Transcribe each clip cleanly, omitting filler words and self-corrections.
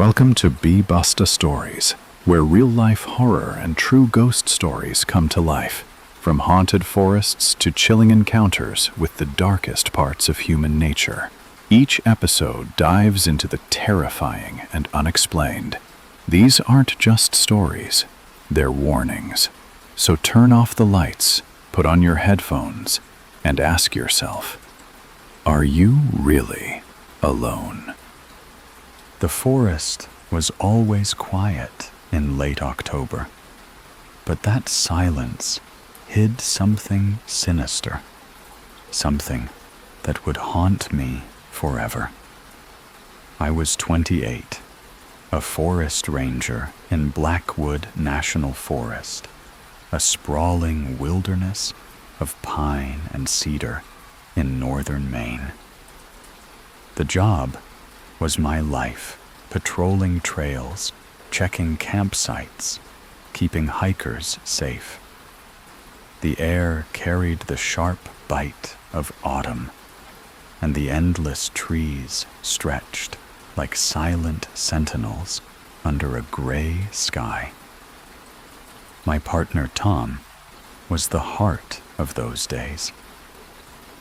Welcome to Basta Stories, where real-life horror and true ghost stories come to life, from haunted forests to chilling encounters with the darkest parts of human nature. Each episode dives into the terrifying and unexplained. These aren't just stories, they're warnings. So turn off the lights, put on your headphones, and ask yourself, are you really alone? The forest was always quiet in late October, but that silence hid something sinister, something that would haunt me forever. I was 28, a forest ranger in Blackwood National Forest, a sprawling wilderness of pine and cedar in northern Maine. The job was my life, patrolling trails, checking campsites, keeping hikers safe. The air carried the sharp bite of autumn, and the endless trees stretched like silent sentinels under a gray sky. My partner Tom was the heart of those days.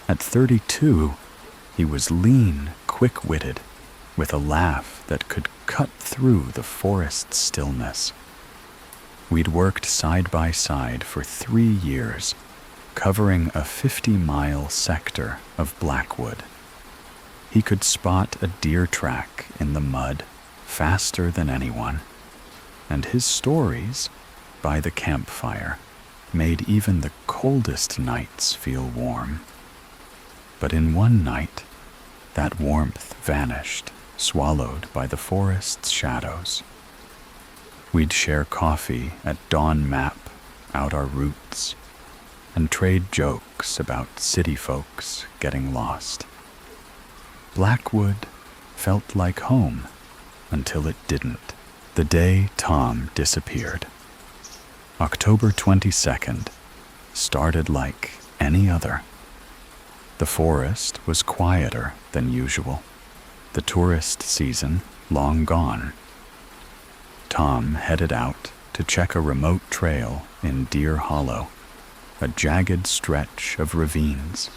At 32, he was lean, quick-witted, with a laugh that could cut through the forest stillness. We'd worked side by side for 3 years, covering a 50-mile sector of Blackwood. He could spot a deer track in the mud faster than anyone, and his stories, by the campfire, made even the coldest nights feel warm. But in one night, that warmth vanished, swallowed by the forest's shadows. We'd share coffee at dawn, map out our routes, and trade jokes about city folks getting lost. Blackwood felt like home until it didn't. The day Tom disappeared, October 22nd, started like any other. The forest was quieter than usual, the tourist season long gone. Tom headed out to check a remote trail in Deer Hollow, a jagged stretch of ravines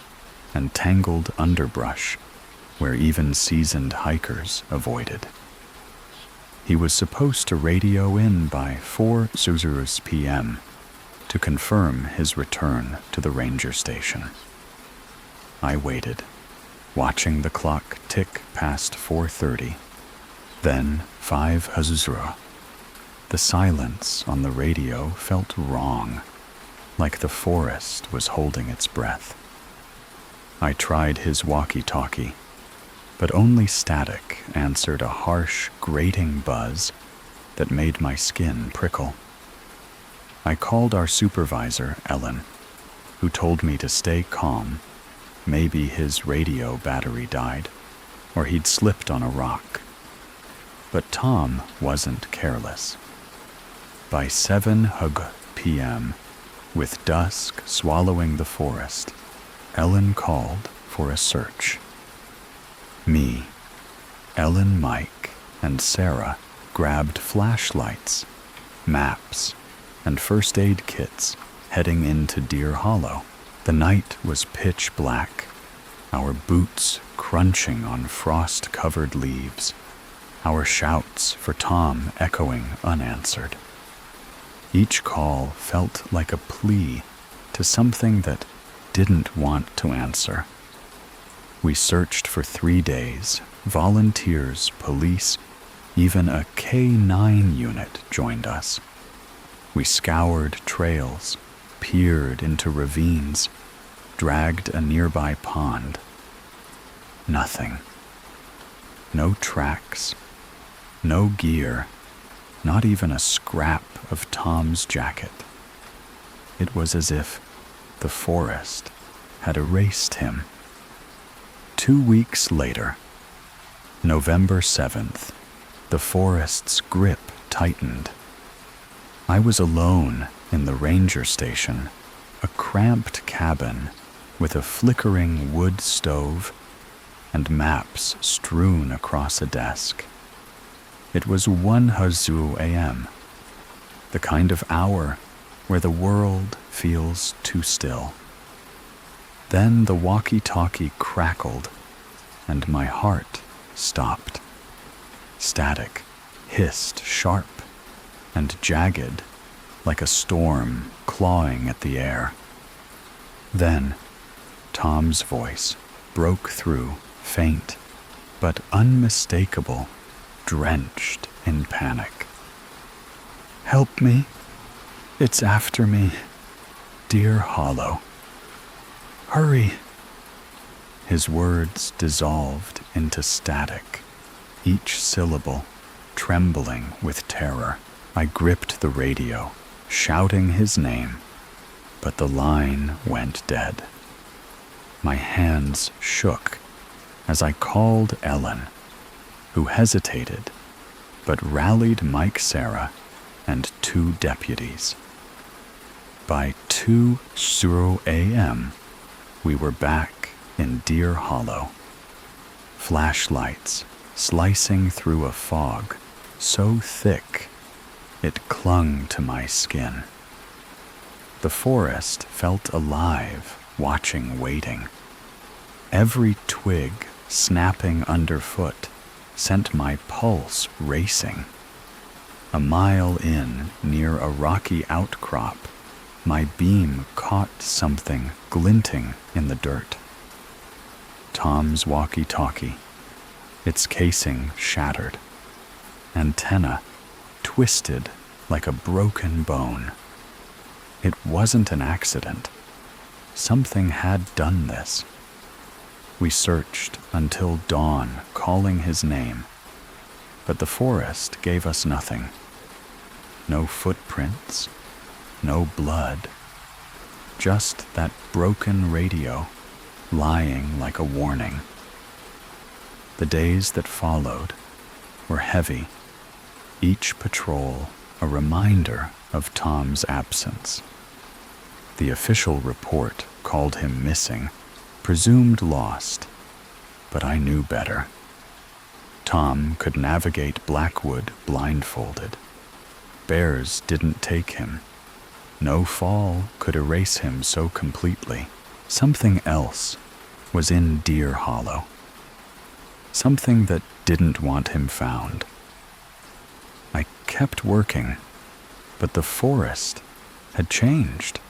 and tangled underbrush where even seasoned hikers avoided. He was supposed to radio in by 4 p.m. to confirm his return to the ranger station. I waited, watching the clock tick past 4:30, then 5. The silence on the radio felt wrong, like the forest was holding its breath. I tried his walkie-talkie, but only static answered a harsh, grating buzz that made my skin prickle. I called our supervisor, Ellen, who told me to stay calm. Maybe his radio battery died, or he'd slipped on a rock. But Tom wasn't careless. By 7 p.m., with dusk swallowing the forest, Ellen called for a search. Me, Ellen, Mike, and Sarah grabbed flashlights, maps, and first aid kits, heading into Deer Hollow. The night was pitch black, our boots crunching on frost-covered leaves, our shouts for Tom echoing unanswered. Each call felt like a plea to something that didn't want to answer. We searched for 3 days. Volunteers, police, even a K-9 unit joined us. We scoured trails, peered into ravines, dragged a nearby pond. Nothing. No tracks, no gear, not even a scrap of Tom's jacket. It was as if the forest had erased him. 2 weeks later, November 7th, the forest's grip tightened. I was alone in the ranger station, a cramped cabin with a flickering wood stove and maps strewn across a desk. It was 1:00 a.m., the kind of hour where the world feels too still. Then the walkie-talkie crackled, and my heart stopped. Static hissed sharp and jagged like a storm clawing at the air. Then Tom's voice broke through, faint but unmistakable, drenched in panic. "Help me! It's after me, dear Hollow. Hurry!" His words dissolved into static, each syllable trembling with terror. I gripped the radio, shouting his name, but the line went dead. My hands shook as I called Ellen, who hesitated but rallied Mike Sarah and 2 deputies. By 2:00 a.m., we were back in Deer Hollow. Flashlights slicing through a fog so thick it clung to my skin. The forest felt alive, watching, waiting. Every twig snapping underfoot sent my pulse racing. A mile in, near a rocky outcrop, my beam caught something glinting in the dirt. Tom's walkie-talkie, its casing shattered, antenna twisted like a broken bone. It wasn't an accident. Something had done this. We searched until dawn, calling his name, but the forest gave us nothing. No footprints, no blood, just that broken radio lying like a warning. The days that followed were heavy, each patrol a reminder of Tom's absence. The official report called him missing, presumed lost, but I knew better. Tom could navigate Blackwood blindfolded. Bears didn't take him. No fall could erase him so completely. Something else was in Deer Hollow. Something that didn't want him found. I kept working, but the forest had changed.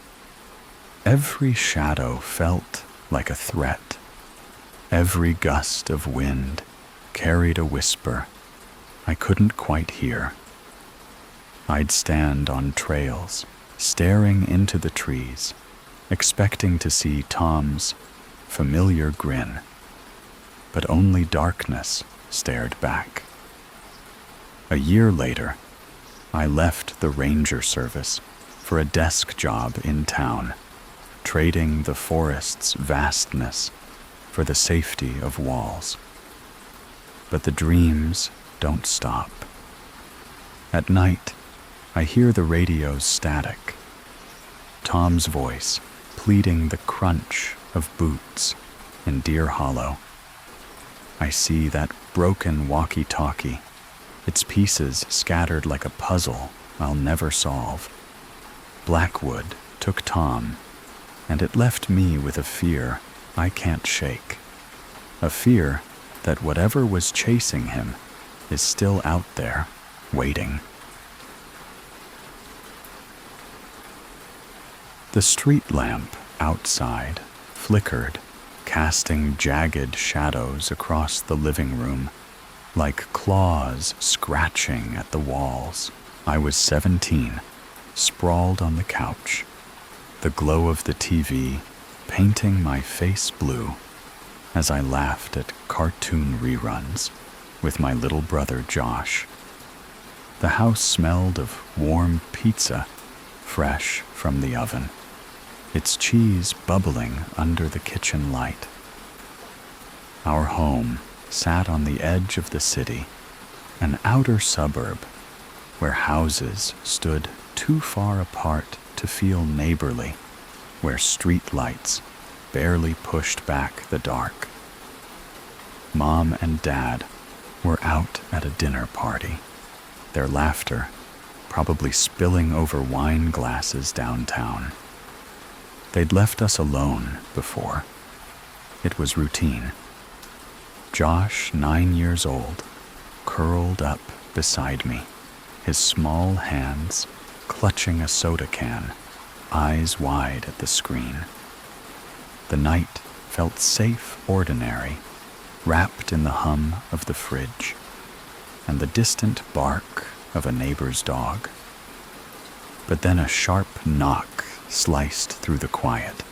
Every shadow felt like a threat. Every gust of wind carried a whisper I couldn't quite hear. I'd stand on trails, staring into the trees, expecting to see Tom's familiar grin, but only darkness stared back. A year later, I left the ranger service for a desk job in town, trading the forest's vastness for the safety of walls. But the dreams don't stop. At night, I hear the radio's static, Tom's voice pleading the crunch of boots in Deer Hollow. I see that broken walkie-talkie, its pieces scattered like a puzzle I'll never solve. Blackwood took Tom, and it left me with a fear I can't shake. A fear that whatever was chasing him is still out there, waiting. The street lamp outside flickered, casting jagged shadows across the living room, like claws scratching at the walls. I was 17, sprawled on the couch, the glow of the TV painting my face blue as I laughed at cartoon reruns with my little brother Josh. The house smelled of warm pizza, fresh from the oven, its cheese bubbling under the kitchen light. Our home sat on the edge of the city, an outer suburb where houses stood too far apart to feel neighborly, where street lights barely pushed back the dark. Mom and Dad were out at a dinner party, their laughter probably spilling over wine glasses downtown. They'd left us alone before. It was routine. Josh, 9 years old, curled up beside me, his small hands clutching a soda can, eyes wide at the screen. The night felt safe, ordinary, wrapped in the hum of the fridge and the distant bark of a neighbor's dog. But then a sharp knock sliced through the quiet.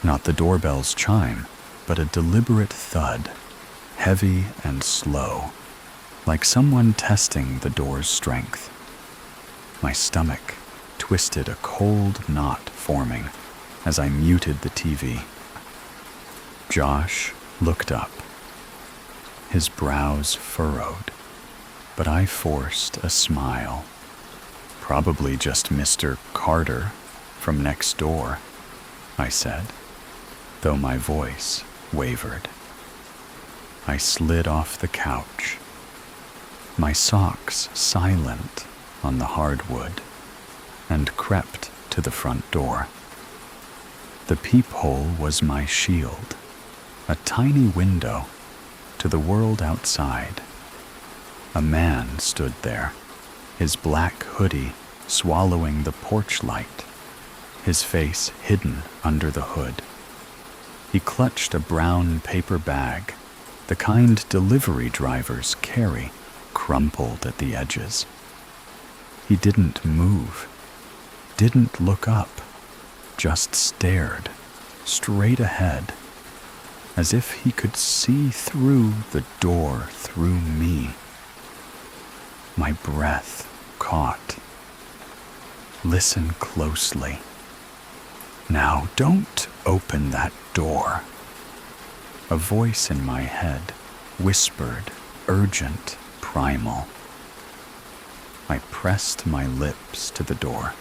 Not the doorbell's chime, but a deliberate thud, heavy and slow, like someone testing the door's strength. My stomach twisted, a cold knot forming as I muted the TV. Josh looked up, his brows furrowed, but I forced a smile. Probably just Mr. Carter from next door, I said, though my voice wavered. I slid off the couch, my socks silent on the hardwood, and crept to the front door. The peephole was my shield, a tiny window to the world outside. A man stood there, his black hoodie swallowing the porch light, his face hidden under the hood. He clutched a brown paper bag, the kind delivery drivers carry, crumpled at the edges. He didn't move, didn't look up, just stared straight ahead, as if he could see through the door through me. My breath caught. Listen closely. Now, don't open that door. A voice in my head whispered, urgent, primal. I pressed my lips to the door,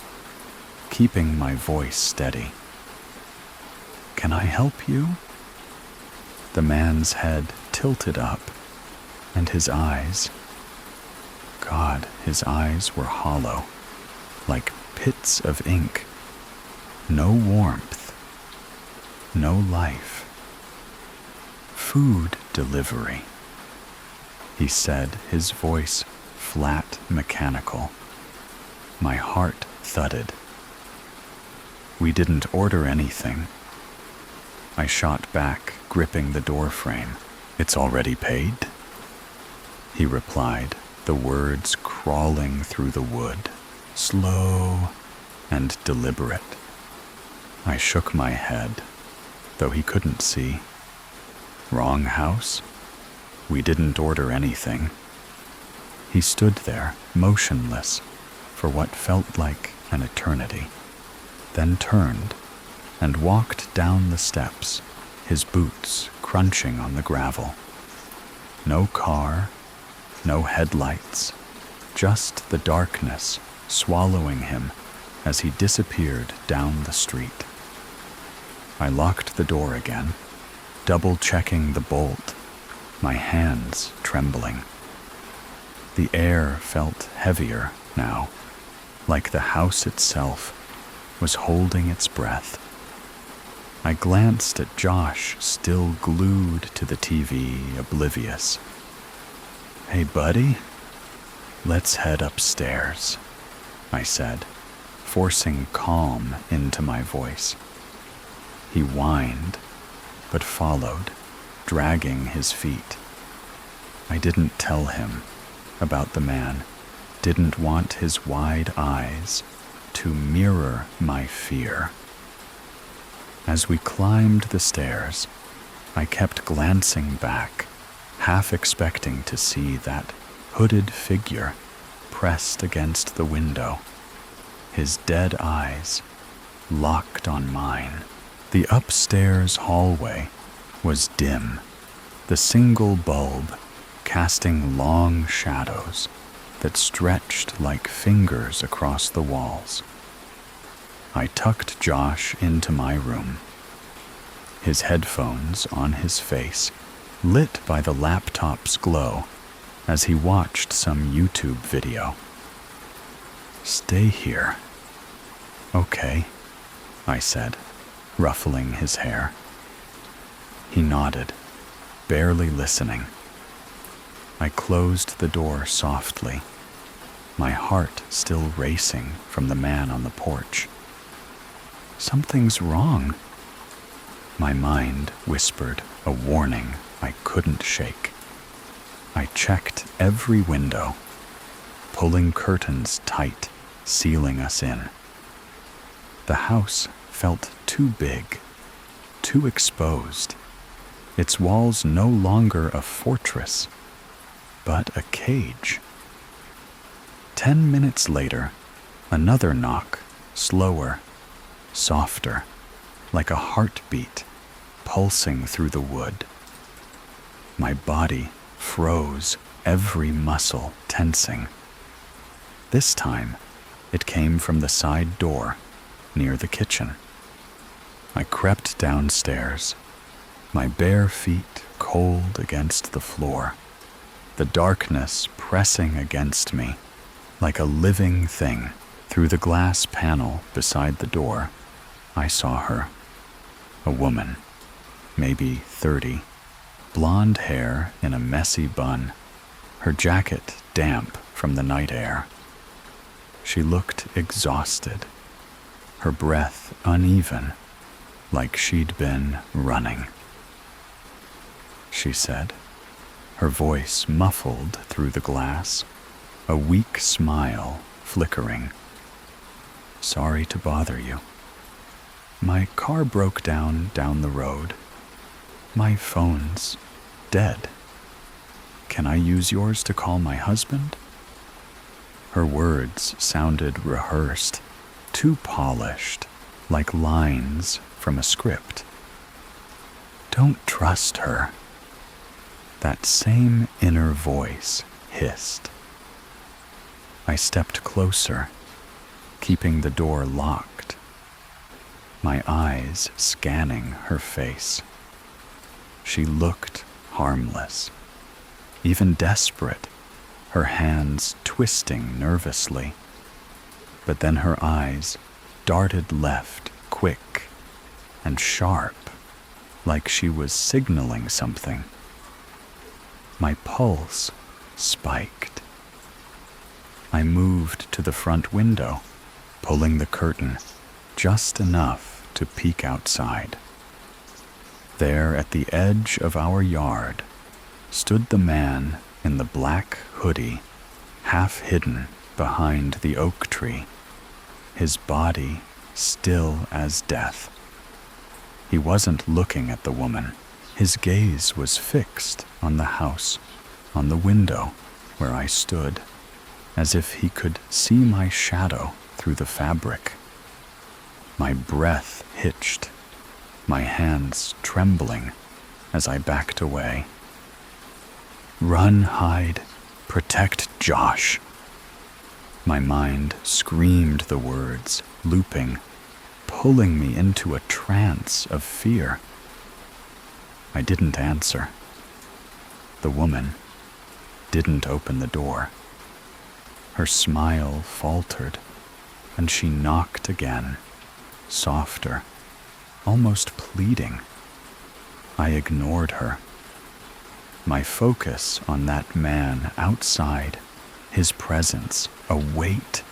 keeping my voice steady. Can I help you? The man's head tilted up, and his eyes, God, his eyes were hollow, like pits of ink. No warmth, no life. Food delivery, he said, his voice flat, mechanical. My heart thudded. We didn't order anything. I shot back, gripping the doorframe. It's already paid? He replied, the words crawling through the wood, slow and deliberate. I shook my head, though he couldn't see. Wrong house? We didn't order anything. He stood there, motionless, for what felt like an eternity, then turned and walked down the steps, his boots crunching on the gravel. No car, no headlights, just the darkness swallowing him as he disappeared down the street. I locked the door again, double-checking the bolt, my hands trembling. The air felt heavier now, like the house itself was holding its breath. I glanced at Josh, still glued to the TV, oblivious. Hey, buddy, let's head upstairs, I said, forcing calm into my voice. He whined, but followed, dragging his feet. I didn't tell him about the man, didn't want his wide eyes to mirror my fear. As we climbed the stairs, I kept glancing back, half expecting to see that hooded figure pressed against the window, his dead eyes locked on mine. The upstairs hallway was dim, the single bulb casting long shadows that stretched like fingers across the walls. I tucked Josh into my room, his headphones on his face, lit by the laptop's glow, as he watched some YouTube video. "Stay here." "Okay," I said, ruffling his hair. He nodded, barely listening. I closed the door softly, my heart still racing from the man on the porch. "Something's wrong," my mind whispered a warning I couldn't shake. I checked every window, pulling curtains tight, sealing us in. The house felt too big, too exposed, its walls no longer a fortress, but a cage. 10 minutes later, another knock, slower, softer, like a heartbeat pulsing through the wood. My body froze, every muscle tensing. This time, it came from the side door near the kitchen. I crept downstairs, my bare feet cold against the floor, the darkness pressing against me like a living thing. Through the glass panel beside the door, I saw her, a woman, maybe 30, blonde hair in a messy bun, her jacket damp from the night air. She looked exhausted, her breath uneven, like she'd been running. She said, her voice muffled through the glass, a weak smile flickering. "Sorry to bother you. My car broke down the road. My phone's dead. Can I use yours to call my husband?" Her words sounded rehearsed, too polished, like lines from a script. "Don't trust her." That same inner voice hissed. I stepped closer, keeping the door locked, my eyes scanning her face. She looked harmless, even desperate, her hands twisting nervously. But then her eyes darted left, quick and sharp, like she was signaling something. My pulse spiked. I moved to the front window, pulling the curtain just enough to peek outside. There at the edge of our yard stood the man in the black hoodie, half hidden behind the oak tree, his body still as death. He wasn't looking at the woman. His gaze was fixed on the house, on the window where I stood, as if he could see my shadow through the fabric. My breath hitched, my hands trembling as I backed away. "Run, hide, protect Josh." My mind screamed the words, looping, pulling me into a trance of fear. I didn't answer. The woman didn't open the door. Her smile faltered, and she knocked again, softer, almost pleading. I ignored her, my focus on that man outside, his presence, a weight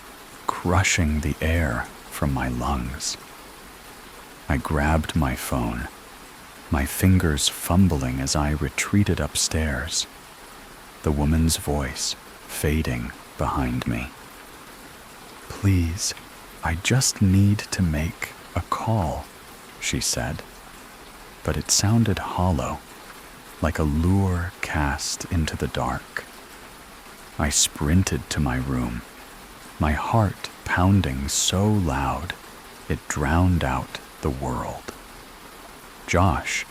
crushing the air from my lungs. I grabbed my phone, my fingers fumbling as I retreated upstairs, the woman's voice fading behind me. "Please, I just need to make a call," she said, but it sounded hollow, like a lure cast into the dark. I sprinted to my room, my heart pounding so loud it drowned out the world. Josh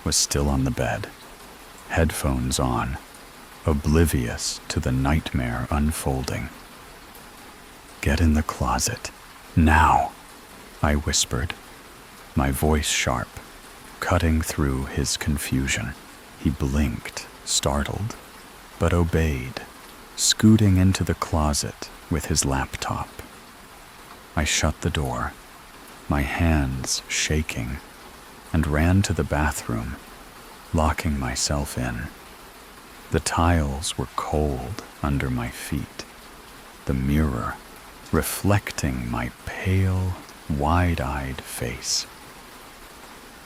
was still on the bed, headphones on, oblivious to the nightmare unfolding. "Get in the closet, now," I whispered, my voice sharp, cutting through his confusion. He blinked, startled, but obeyed, scooting into the closet with his laptop. I shut the door, my hands shaking, and ran to the bathroom, locking myself in. The tiles were cold under my feet, the mirror reflecting my pale, wide-eyed face.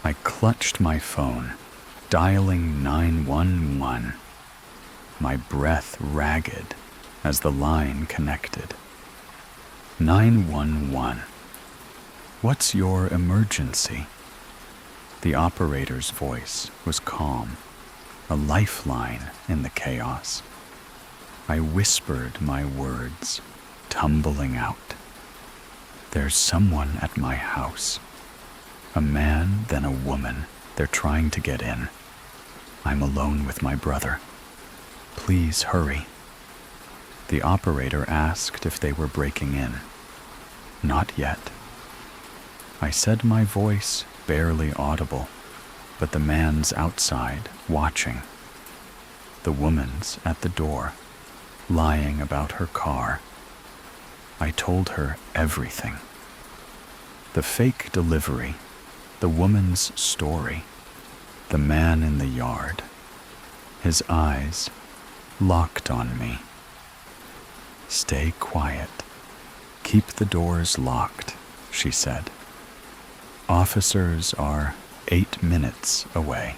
I clutched my phone, dialing 911, my breath ragged as the line connected. 911. What's your emergency? The operator's voice was calm, a lifeline in the chaos. I whispered my words, tumbling out. There's someone at my house. A man, then a woman. They're trying to get in. I'm alone with my brother. Please hurry. The operator asked if they were breaking in. Not yet. I said, my voice barely audible, but the man's outside, watching. The woman's at the door, lying about her car. I told her everything. The fake delivery, the woman's story, the man in the yard, his eyes locked on me. Stay quiet. Keep the doors locked, she said. Officers are 8 minutes away.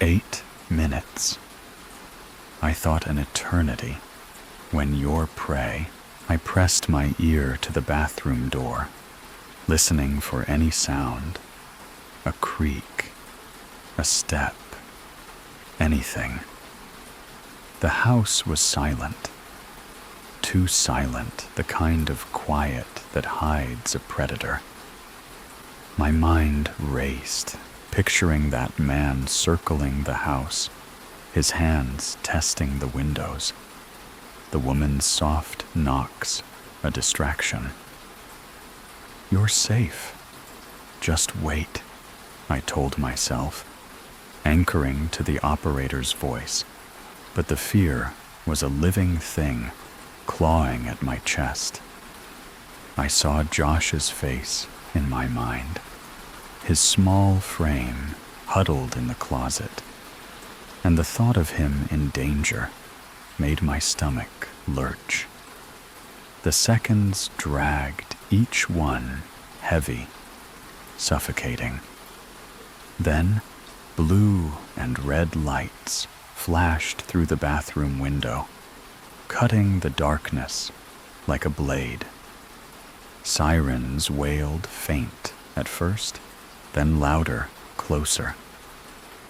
8 minutes. I thought an eternity. When your prey, I pressed my ear to the bathroom door, listening for any sound, a creak, a step, anything. The house was silent. Too silent, the kind of quiet that hides a predator. My mind raced, picturing that man circling the house, his hands testing the windows. The woman's soft knocks, a distraction. You're safe. Just wait, I told myself, anchoring to the operator's voice. But the fear was a living thing, clawing at my chest. I saw Josh's face in my mind, his small frame huddled in the closet, and the thought of him in danger made my stomach lurch. The seconds dragged, each one heavy, suffocating. Then blue and red lights flashed through the bathroom window, cutting the darkness like a blade. Sirens wailed faint at first, then louder, closer.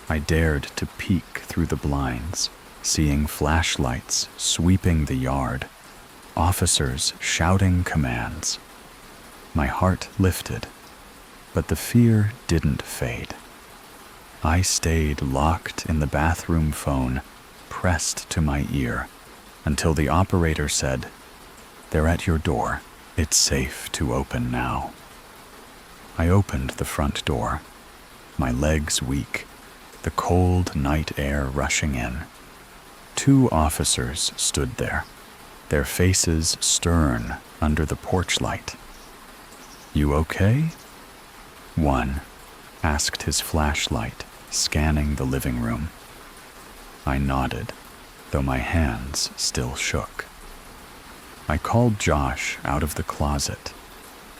I dared to peek through the blinds, seeing flashlights sweeping the yard, officers shouting commands. My heart lifted, but the fear didn't fade. I stayed locked in the bathroom phone, pressed to my ear, until the operator said, "They're at your door. It's safe to open now." I opened the front door, my legs weak, the cold night air rushing in. 2 officers stood there, their faces stern under the porch light. "You okay?" One asked, his flashlight scanning the living room. I nodded, though my hands still shook. I called Josh out of the closet,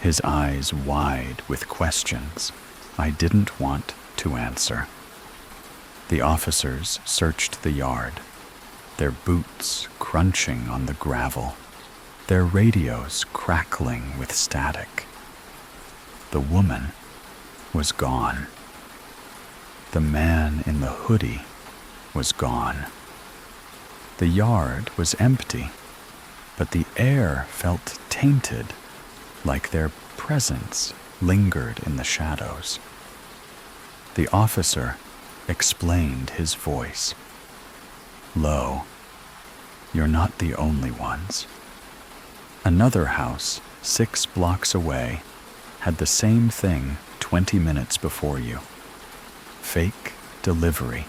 his eyes wide with questions I didn't want to answer. The officers searched the yard, their boots crunching on the gravel, their radios crackling with static. The woman was gone. The man in the hoodie was gone. The yard was empty, but the air felt tainted, like their presence lingered in the shadows. The officer explained, his voice low, "You're not the only ones." Another house 6 blocks away had the same thing 20 minutes before you. Fake delivery.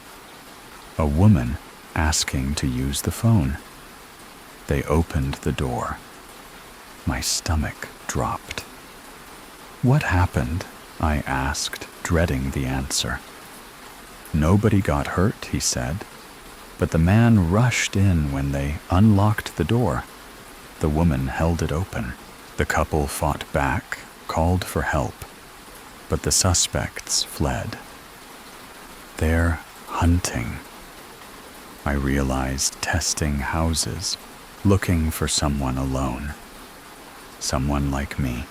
A woman asking to use the phone. They opened the door. My stomach dropped. "What happened?" I asked, dreading the answer. "Nobody got hurt," he said, "but the man rushed in when they unlocked the door. The woman held it open. The couple fought back, called for help, but the suspects fled. They're hunting." I realized testing houses, looking for someone alone. Someone like me.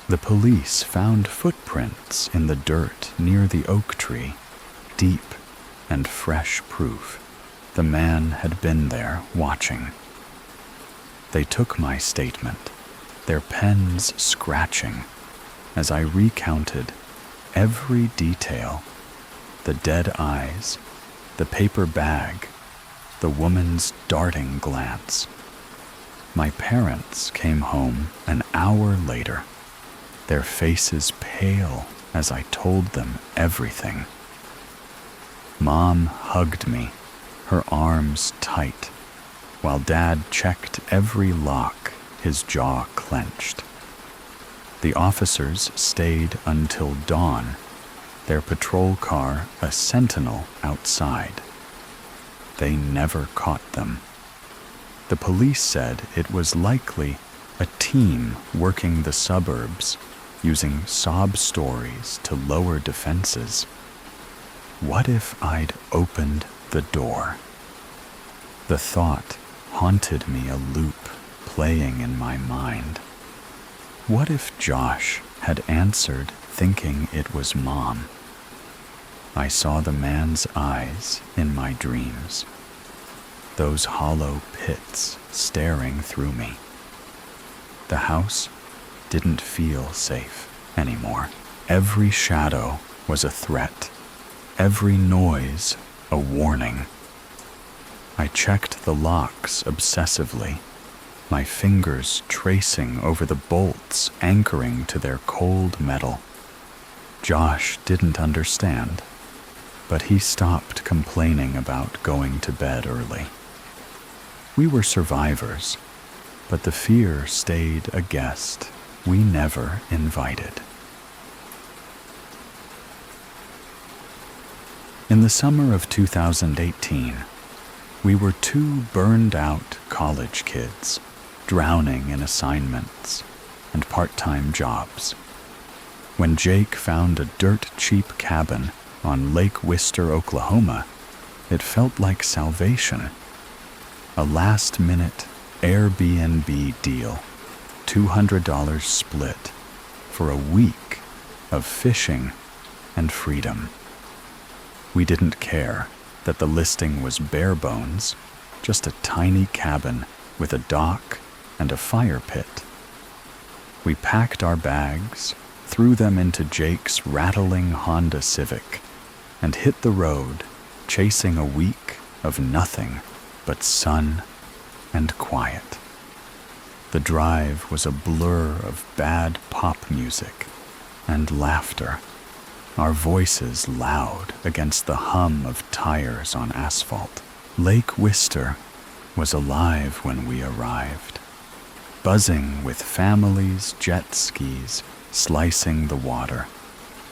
The police found footprints in the dirt near the oak tree, deep and fresh proof the man had been there watching. They took my statement, their pens scratching, as I recounted every detail: the dead eyes, the paper bag, the woman's darting glance. My parents came home an hour later, their faces pale as I told them everything. Mom hugged me, her arms tight, while Dad checked every lock, his jaw clenched. The officers stayed until dawn, their patrol car a sentinel outside. They never caught them. The police said it was likely a team working the suburbs, using sob stories to lower defenses. What if I'd opened the door? The thought haunted me, a loop playing in my mind. What if Josh had answered thinking it was Mom? I saw the man's eyes in my dreams, those hollow pits staring through me. The house didn't feel safe anymore. Every shadow was a threat, every noise a warning. I checked the locks obsessively, my fingers tracing over the bolts anchoring to their cold metal. Josh didn't understand, but he stopped complaining about going to bed early. We were survivors, but the fear stayed a guest we never invited. In the summer of 2018, we were two burned-out college kids, drowning in assignments and part-time jobs, when Jake found a dirt-cheap cabin on Lake Wister, Oklahoma. It felt like salvation. A last-minute Airbnb deal, $200 split, for a week of fishing and freedom. We didn't care that the listing was bare bones, just a tiny cabin with a dock and a fire pit. We packed our bags, threw them into Jake's rattling Honda Civic, and hit the road, chasing a week of nothing but sun and quiet. The drive was a blur of bad pop music and laughter, our voices loud against the hum of tires on asphalt. Lake Wister was alive when we arrived, buzzing with families' jet skis slicing the water,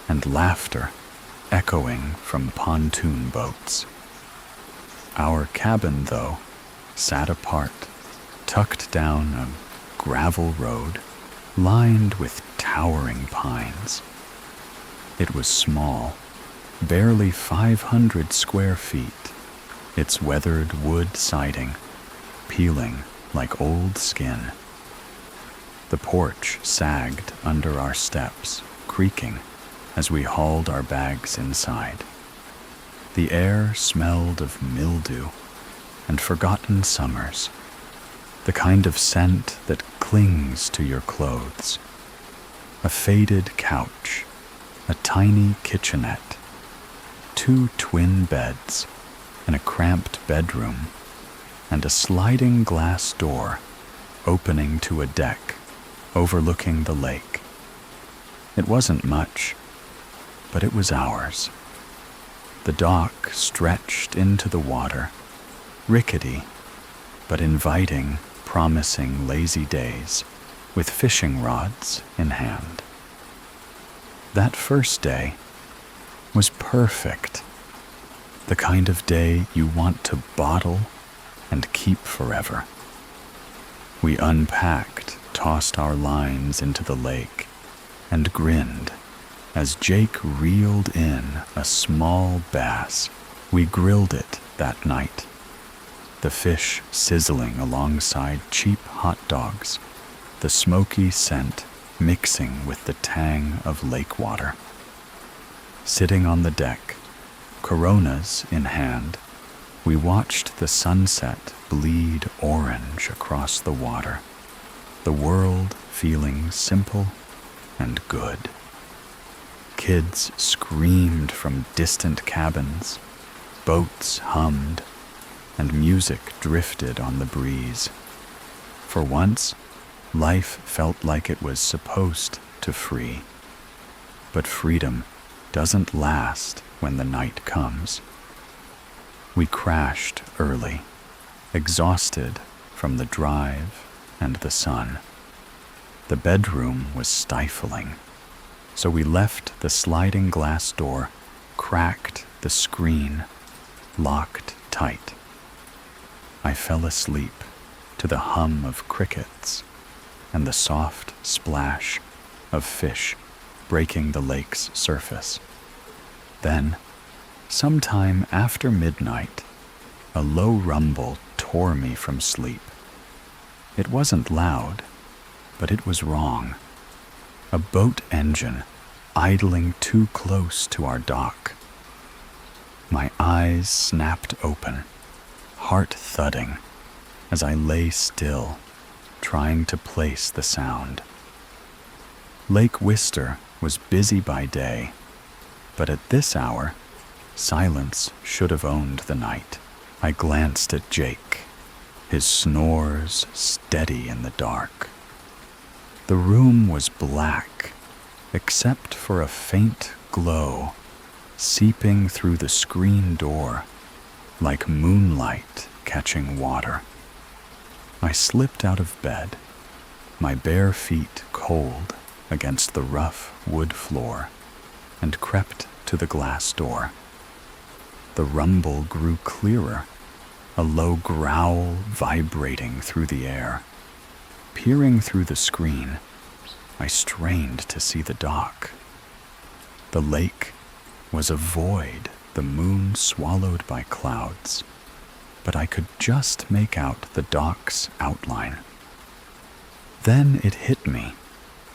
and laughter echoing from pontoon boats. Our cabin, though, sat apart, tucked down a gravel road lined with towering pines. It was small, barely 500 square feet, its weathered wood siding peeling like old skin. The porch sagged under our steps, creaking as we hauled our bags inside. The air smelled of mildew and forgotten summers, the kind of scent that clings to your clothes. A faded couch, a tiny kitchenette, 2 twin beds in a cramped bedroom, and a sliding glass door opening to a deck overlooking the lake. It wasn't much, but it was ours. The dock stretched into the water, rickety, but inviting, promising lazy days with fishing rods in hand. That first day was perfect, the kind of day you want to bottle and keep forever. We unpacked, tossed our lines into the lake, and grinned as Jake reeled in a small bass. We grilled it that night, the fish sizzling alongside cheap hot dogs, the smoky scent mixing with the tang of lake water. Sitting on the deck, Coronas in hand, we watched the sunset bleed orange across the water, the world feeling simple and good. Kids screamed from distant cabins, boats hummed, and music drifted on the breeze. For once, life felt like it was supposed to free. But freedom doesn't last when the night comes. We crashed early, exhausted from the drive and the sun. The bedroom was stifling, so we left the sliding glass door, cracked the screen, locked tight. I fell asleep to the hum of crickets and the soft splash of fish breaking the lake's surface. Then, sometime after midnight, a low rumble tore me from sleep. It wasn't loud, but it was wrong. A boat engine idling too close to our dock. My eyes snapped open, heart thudding, as I lay still, trying to place the sound. Lake Wister was busy by day, but at this hour, silence should have owned the night. I glanced at Jake, his snores steady in the dark. The room was black, except for a faint glow seeping through the screen door like moonlight catching water. I slipped out of bed, my bare feet cold against the rough wood floor, and crept to the glass door. The rumble grew clearer, a low growl vibrating through the air. Peering through the screen, I strained to see the dock. The lake was a void, the moon swallowed by clouds, but I could just make out the dock's outline. Then it hit me,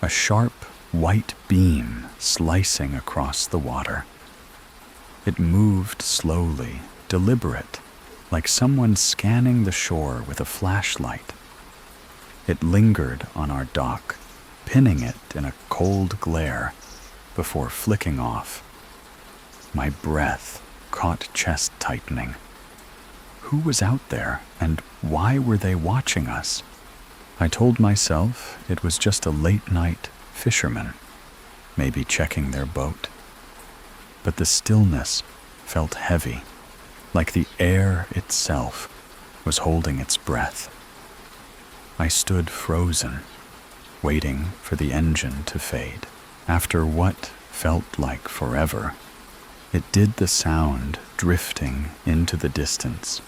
a sharp white beam slicing across the water. It moved slowly, deliberate, like someone scanning the shore with a flashlight. It lingered on our dock, pinning it in a cold glare before flicking off. My breath caught chest tightening. Who was out there, and why were they watching us? I told myself it was just a late-night fisherman, maybe checking their boat. But the stillness felt heavy, like the air itself was holding its breath. I stood frozen, waiting for the engine to fade. After what felt like forever, it did the sound drifting into the distance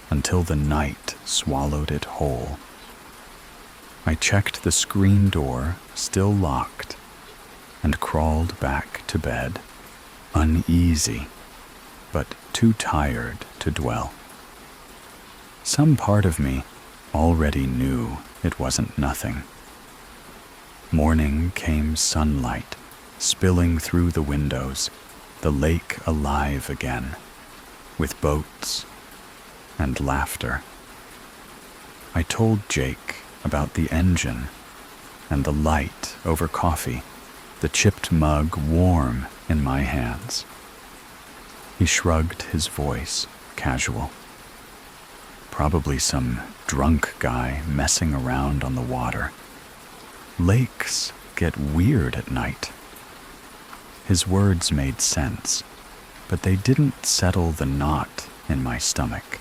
until the night swallowed it whole. I checked the screen door, still locked, and crawled back to bed, uneasy, but too tired to dwell. Some part of me already knew it wasn't nothing. Morning came sunlight, spilling through the windows, the lake alive again, with boats and laughter. I told Jake about the engine and the light over coffee, the chipped mug warm in my hands. He shrugged his voice, casual. Probably some drunk guy messing around on the water. Lakes get weird at night. His words made sense. but they didn't settle the knot in my stomach.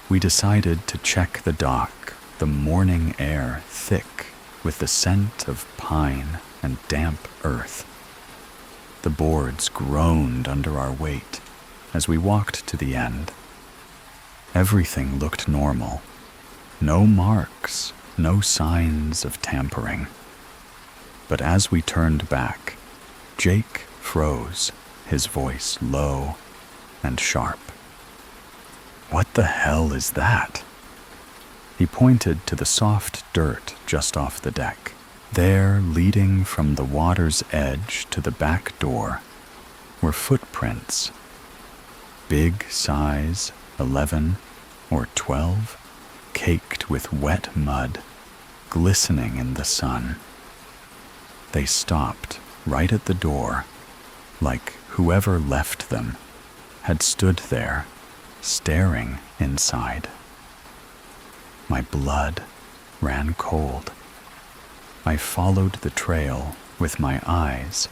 We decided to check the dock, the morning air thick with the scent of pine and damp earth. The boards groaned under our weight as we walked to the end. Everything looked normal. No marks, no signs of tampering. But as we turned back, Jake froze, his voice low and sharp. "What the hell is that?" He pointed to the soft dirt just off the deck. There, leading from the water's edge to the back door, were footprints. Big size, 11 or 12, caked with wet mud, glistening in the sun. They stopped right at the door, like whoever left them had stood there, staring inside. My blood ran cold. I followed the trail with my eyes,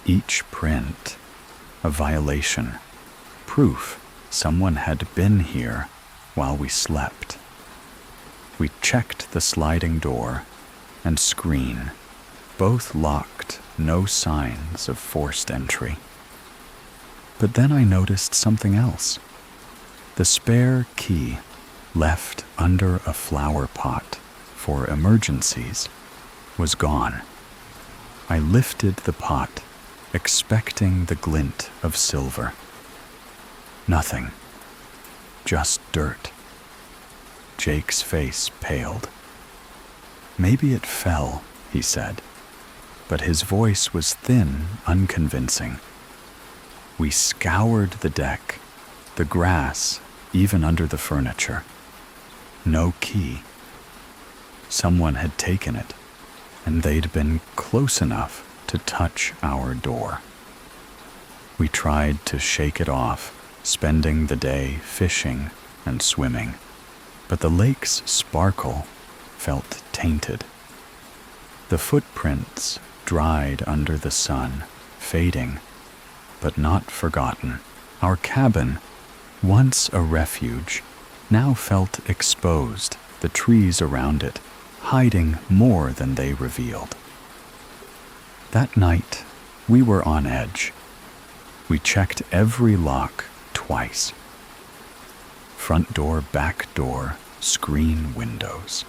each print a violation, proof someone had been here while we slept. We checked the sliding door and screen, both locked, no signs of forced entry. But then I noticed something else. The spare key left under a flower pot for emergencies was gone. I lifted the pot, expecting the glint of silver. Nothing. Just dirt. Jake's face paled. "Maybe it fell," he said, but his voice was thin, unconvincing. We scoured the deck, the grass, even under the furniture. No key. Someone had taken it, and they'd been close enough to touch our door. We tried to shake it off, spending the day fishing and swimming, but the lake's sparkle felt tainted. The footprints dried under the sun, fading, but not forgotten. Our cabin, once a refuge, now felt exposed, the trees around it hiding more than they revealed. That night, we were on edge. We checked every lock twice. Front door, back door, screen windows.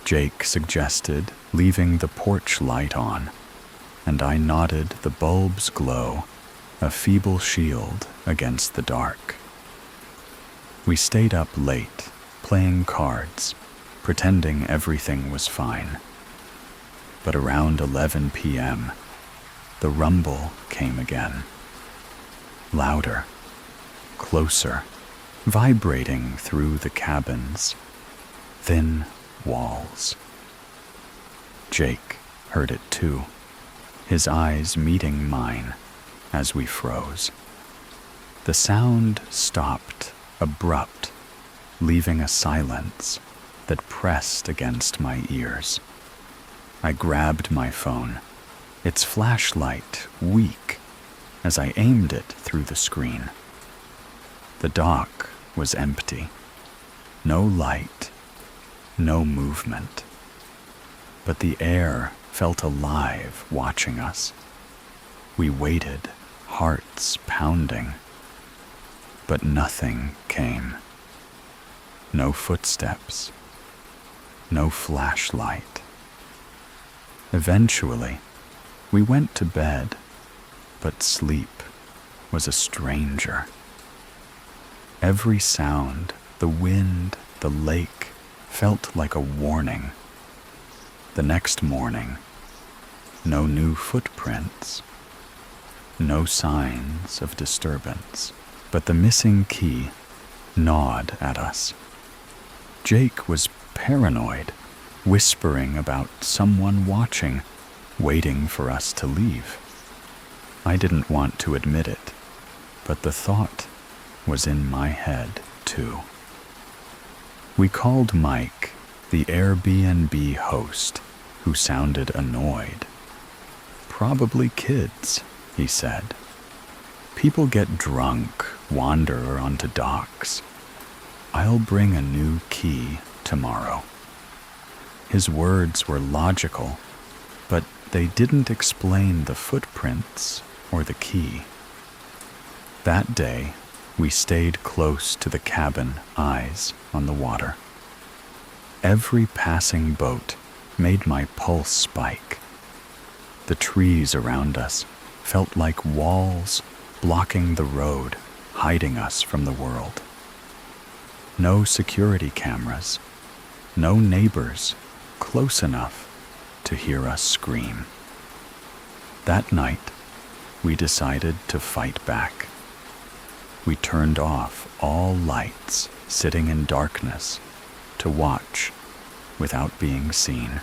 Jake suggested leaving the porch light on, and I nodded. The bulbs glow, a feeble shield against the dark. We stayed up late, playing cards, pretending everything was fine. But around 11 p.m., the rumble came again. Louder, closer, vibrating through the cabin's thin walls. Jake heard it too, his eyes meeting mine as we froze. The sound stopped, abrupt, leaving a silence that pressed against my ears. I grabbed my phone, its flashlight weak, as I aimed it through the screen. The dock was empty. No light, no movement. But the air felt alive watching us. We waited, hearts pounding. But nothing came. No footsteps. No flashlight. Eventually, we went to bed, but sleep was a stranger. Every sound, the wind, the lake, felt like a warning. The next morning, no new footprints, no signs of disturbance, but the missing key gnawed at us. Jake was paranoid, whispering about someone watching, waiting for us to leave. I didn't want to admit it, but the thought was in my head too. We called Mike, the Airbnb host, who sounded annoyed. "Probably kids," he said. People get drunk, wander onto docks. I'll bring a new key tomorrow. His words were logical, but they didn't explain the footprints or the key. That day, we stayed close to the cabin, eyes on the water. Every passing boat made my pulse spike. The trees around us felt like walls blocking the road, hiding us from the world. No security cameras, no neighbors close enough to hear us scream. That night, we decided to fight back. We turned off all lights, sitting in darkness, to watch without being seen.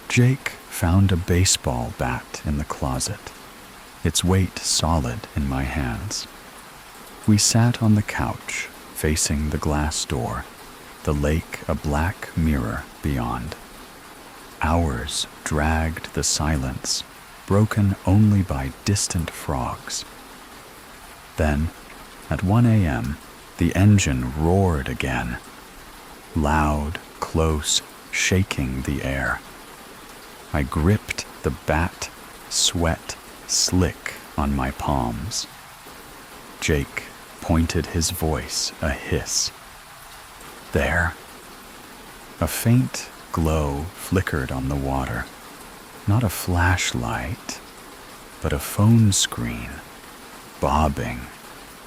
Jake found a baseball bat in the closet, its weight solid in my hands. We sat on the couch, facing the glass door, the lake a black mirror beyond. Hours dragged the silence, broken only by distant frogs. Then, at 1 a.m., the engine roared again, loud, close, shaking the air. I gripped the bat, sweat slick on my palms. Jake pointed his voice a hiss. There. A faint glow flickered on the water. Not a flashlight, but a phone screen, bobbing,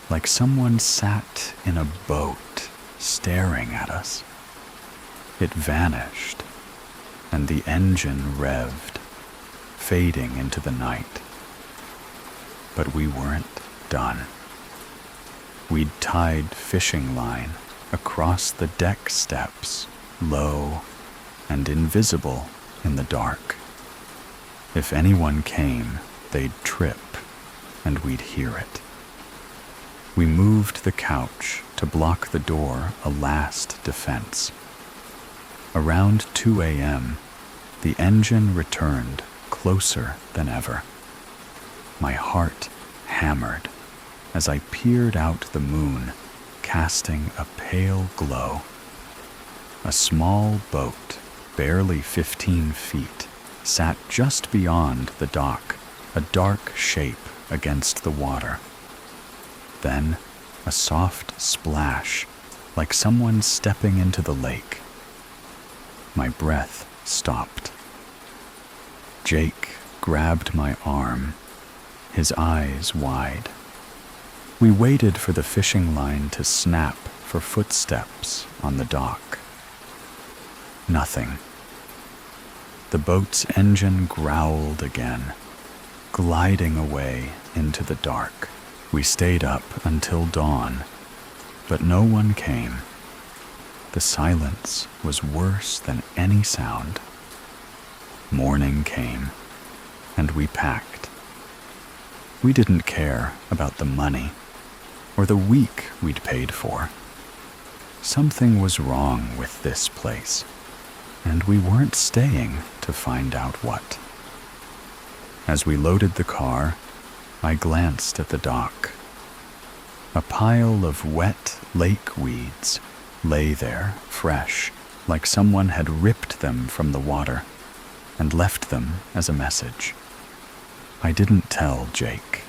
like someone sat in a boat staring at us. It vanished, and the engine revved, fading into the night. But we weren't done. We'd tied fishing line across the deck steps, low and invisible in the dark. If anyone came, they'd trip, and we'd hear it. We moved the couch to block the door, a last defense. Around 2 a.m., the engine returned, closer than ever. My heart hammered as I peered out the moon, casting a pale glow. A small boat, barely 15 feet, sat just beyond the dock, a dark shape against the water. Then, a soft splash, like someone stepping into the lake. My breath stopped. Jake grabbed my arm, his eyes wide. We waited for the fishing line to snap for footsteps on the dock. Nothing. The boat's engine growled again, gliding away into the dark. We stayed up until dawn, but no one came. The silence was worse than any sound. Morning came, and we packed. We didn't care about the money or the week we'd paid for. Something was wrong with this place, and we weren't staying to find out what. As we loaded the car, I glanced at the dock. A pile of wet lake weeds lay there, fresh, like someone had ripped them from the water and left them as a message. I didn't tell Jake.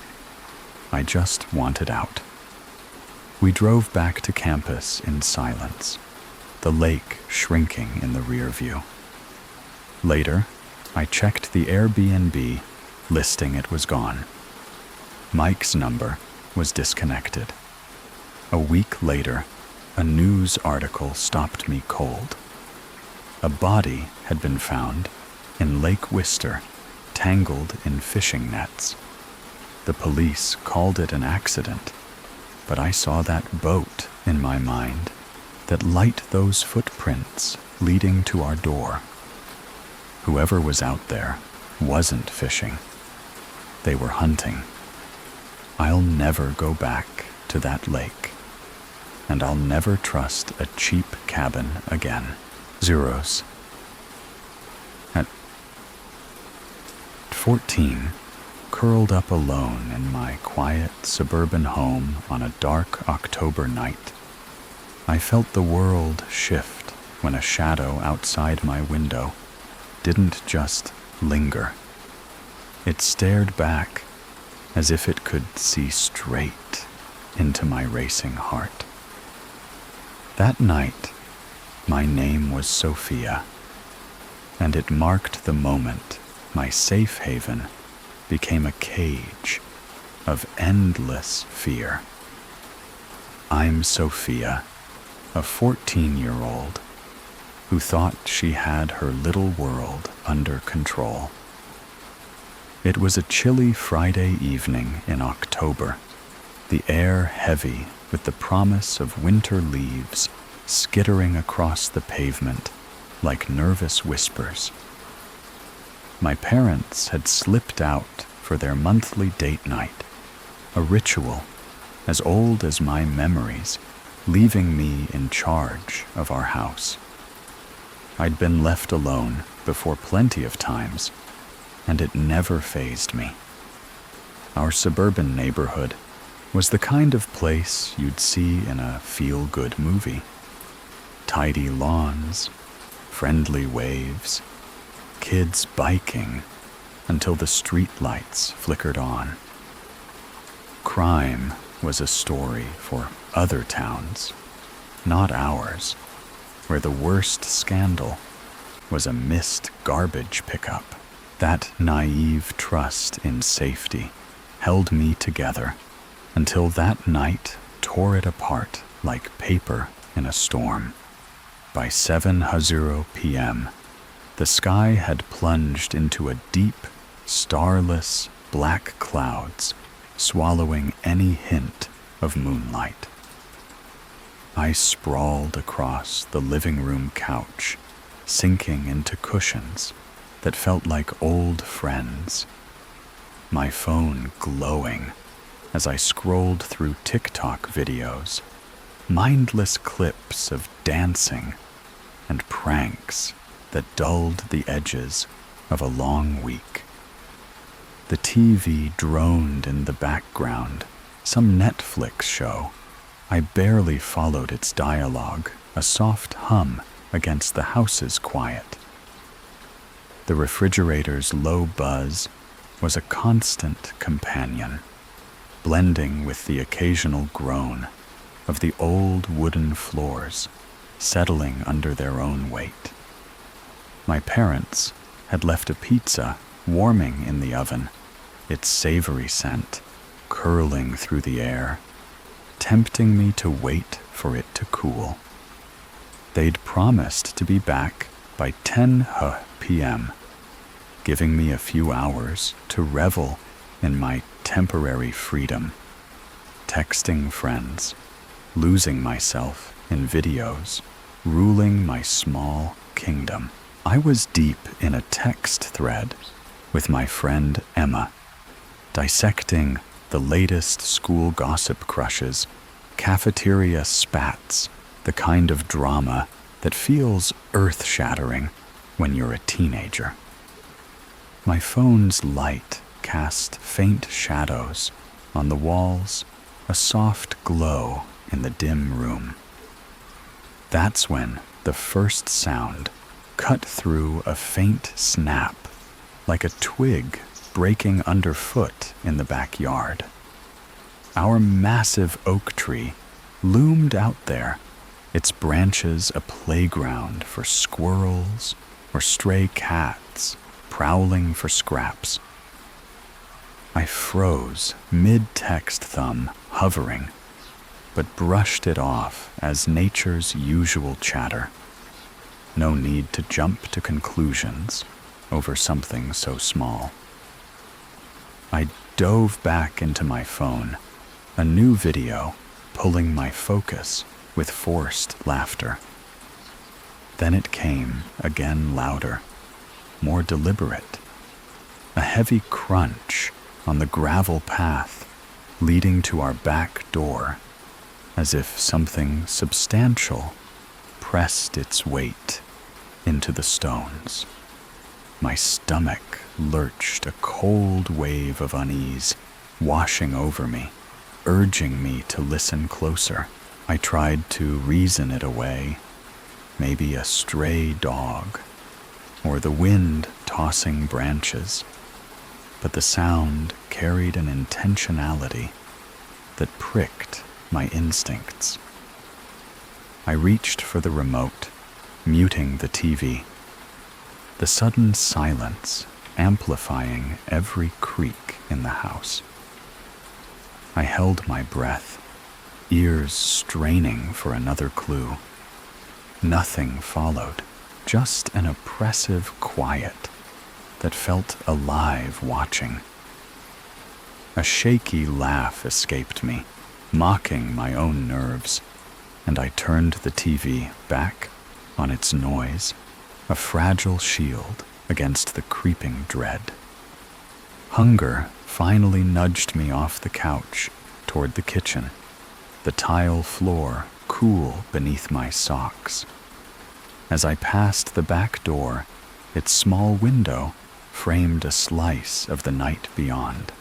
I just wanted out. We drove back to campus in silence, the lake shrinking in the rear view. Later, I checked the Airbnb, listing it was gone. Mike's number was disconnected. A week later, a news article stopped me cold. A body had been found in Lake Wister, tangled in fishing nets. The police called it an accident, but I saw that boat in my mind, that light those footprints leading to our door. Whoever was out there wasn't fishing. They were hunting. I'll never go back to that lake, and I'll never trust a cheap cabin again. Zeros. At 14, curled up alone in my quiet suburban home on a dark October night, I felt the world shift when a shadow outside my window didn't just linger. It stared back as if it could see straight into my racing heart. That night, my name was Sophia, and it marked the moment my safe haven became a cage of endless fear. I'm Sophia, a 14-year-old who thought she had her little world under control. It was a chilly Friday evening in October, the air heavy with the promise of winter leaves skittering across the pavement like nervous whispers. My parents had slipped out for their monthly date night, a ritual as old as my memories, leaving me in charge of our house. I'd been left alone before plenty of times, and it never fazed me. Our suburban neighborhood was the kind of place you'd see in a feel-good movie. Tidy lawns, friendly waves, kids biking until the street lights flickered on. Crime was a story for other towns, not ours, where the worst scandal was a missed garbage pickup. That naive trust in safety held me together until that night tore it apart like paper in a storm. By 7:00 p.m., the sky had plunged into a deep, starless black clouds, swallowing any hint of moonlight. I sprawled across the living room couch, sinking into cushions that felt like old friends, my phone glowing as I scrolled through TikTok videos, mindless clips of dancing and pranks that dulled the edges of a long week. The TV droned in the background, some Netflix show. I barely followed its dialogue, a soft hum against the house's quiet. The refrigerator's low buzz was a constant companion, blending with the occasional groan of the old wooden floors settling under their own weight. My parents had left a pizza warming in the oven, its savory scent curling through the air, tempting me to wait for it to cool. They'd promised to be back by 10:00 p.m., giving me a few hours to revel in my temporary freedom, texting friends, losing myself in videos, ruling my small kingdom. I was deep in a text thread with my friend Emma, dissecting the latest school gossip crushes, cafeteria spats, the kind of drama that feels earth-shattering when you're a teenager. My phone's light cast faint shadows on the walls, a soft glow in the dim room. That's when the first sound cut through a faint snap, like a twig breaking underfoot in the backyard. Our massive oak tree loomed out there, its branches a playground for squirrels or stray cats prowling for scraps. I froze, mid-text thumb hovering, but brushed it off as nature's usual chatter. No need to jump to conclusions over something so small. I dove back into my phone, a new video pulling my focus with forced laughter. Then it came, again louder, more deliberate. A heavy crunch on the gravel path leading to our back door, as if something substantial pressed its weight into the stones. My stomach lurched a cold wave of unease, washing over me, urging me to listen closer. I tried to reason it away, maybe a stray dog, or the wind tossing branches, but the sound carried an intentionality that pricked my instincts. I reached for the remote, muting the TV, the sudden silence amplifying every creak in the house. I held my breath, ears straining for another clue. Nothing followed, just an oppressive quiet that felt alive watching. A shaky laugh escaped me, mocking my own nerves, and I turned the TV back on its noise, a fragile shield against the creeping dread. Hunger finally nudged me off the couch toward the kitchen, the tile floor cool beneath my socks. As I passed the back door, its small window framed a slice of the night beyond.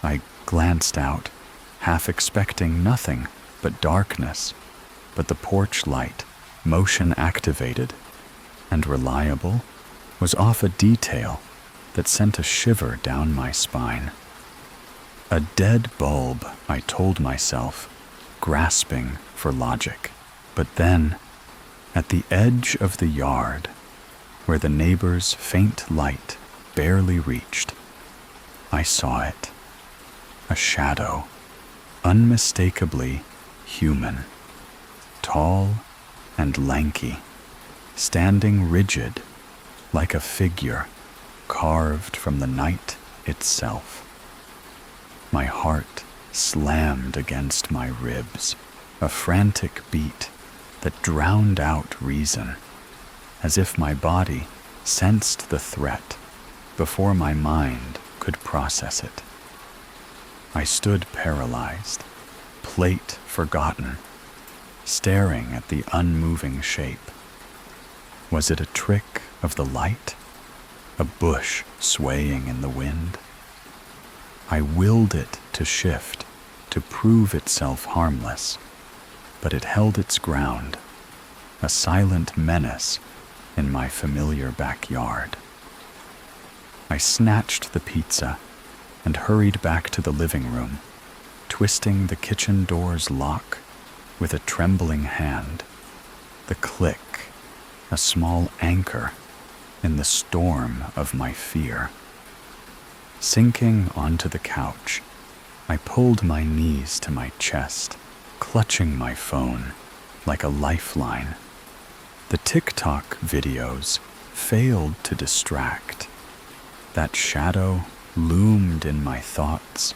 I glanced out, half expecting nothing but darkness, but the porch light, motion activated and reliable, was off a detail that sent a shiver down my spine. A dead bulb, I told myself, grasping for logic. But then, at the edge of the yard, where the neighbor's faint light barely reached, I saw it. A shadow, unmistakably human, tall and lanky, standing rigid like a figure carved from the night itself. My heart slammed against my ribs, a frantic beat that drowned out reason, as if my body sensed the threat before my mind could process it. I stood paralyzed, plate forgotten, staring at the unmoving shape. Was it a trick of the light? A bush swaying in the wind? I willed it to shift, to prove itself harmless, but it held its ground, a silent menace in my familiar backyard. I snatched the pizza and hurried back to the living room, twisting the kitchen door's lock with a trembling hand. The click, a small anchor in the storm of my fear. Sinking onto the couch, I pulled my knees to my chest, clutching my phone like a lifeline. The TikTok videos failed to distract. That shadow loomed in my thoughts,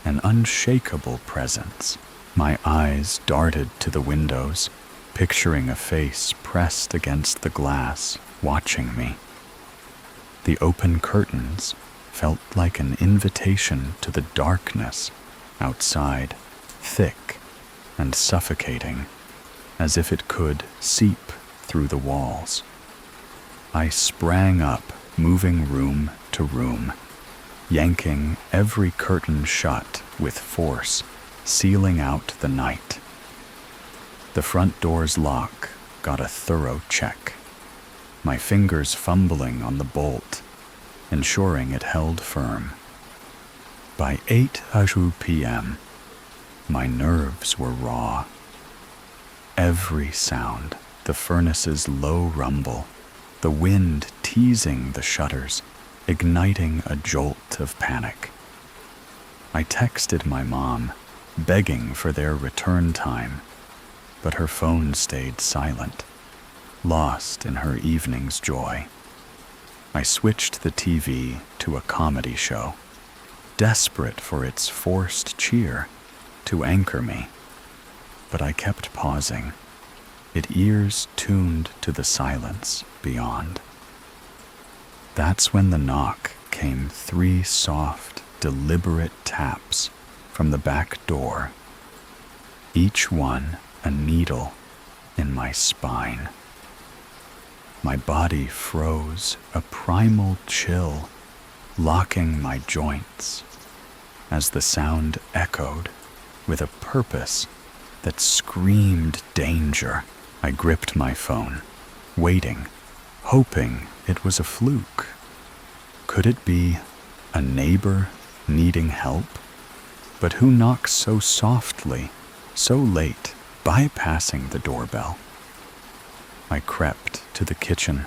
an unshakable presence. My eyes darted to the windows, picturing a face pressed against the glass, watching me. The open curtains felt like an invitation to the darkness outside, thick and suffocating, as if it could seep through the walls. I sprang up, moving room to room, yanking every curtain shut with force, sealing out the night. The front door's lock got a thorough check, my fingers fumbling on the bolt, ensuring it held firm. By 8:00 p.m., my nerves were raw. Every sound, the furnace's low rumble, the wind teasing the shutters, igniting a jolt of panic. I texted my mom, begging for their return time, but her phone stayed silent, lost in her evening's joy. I switched the TV to a comedy show, desperate for its forced cheer to anchor me, but I kept pausing, its ears tuned to the silence beyond. That's when the knock came, 3 soft, deliberate taps from the back door, each one a needle in my spine. My body froze, a primal chill locking my joints as the sound echoed with a purpose that screamed danger. I gripped my phone, waiting, hoping it was a fluke. Could it be a neighbor needing help? But who knocks so softly, so late, bypassing the doorbell? I crept to the kitchen,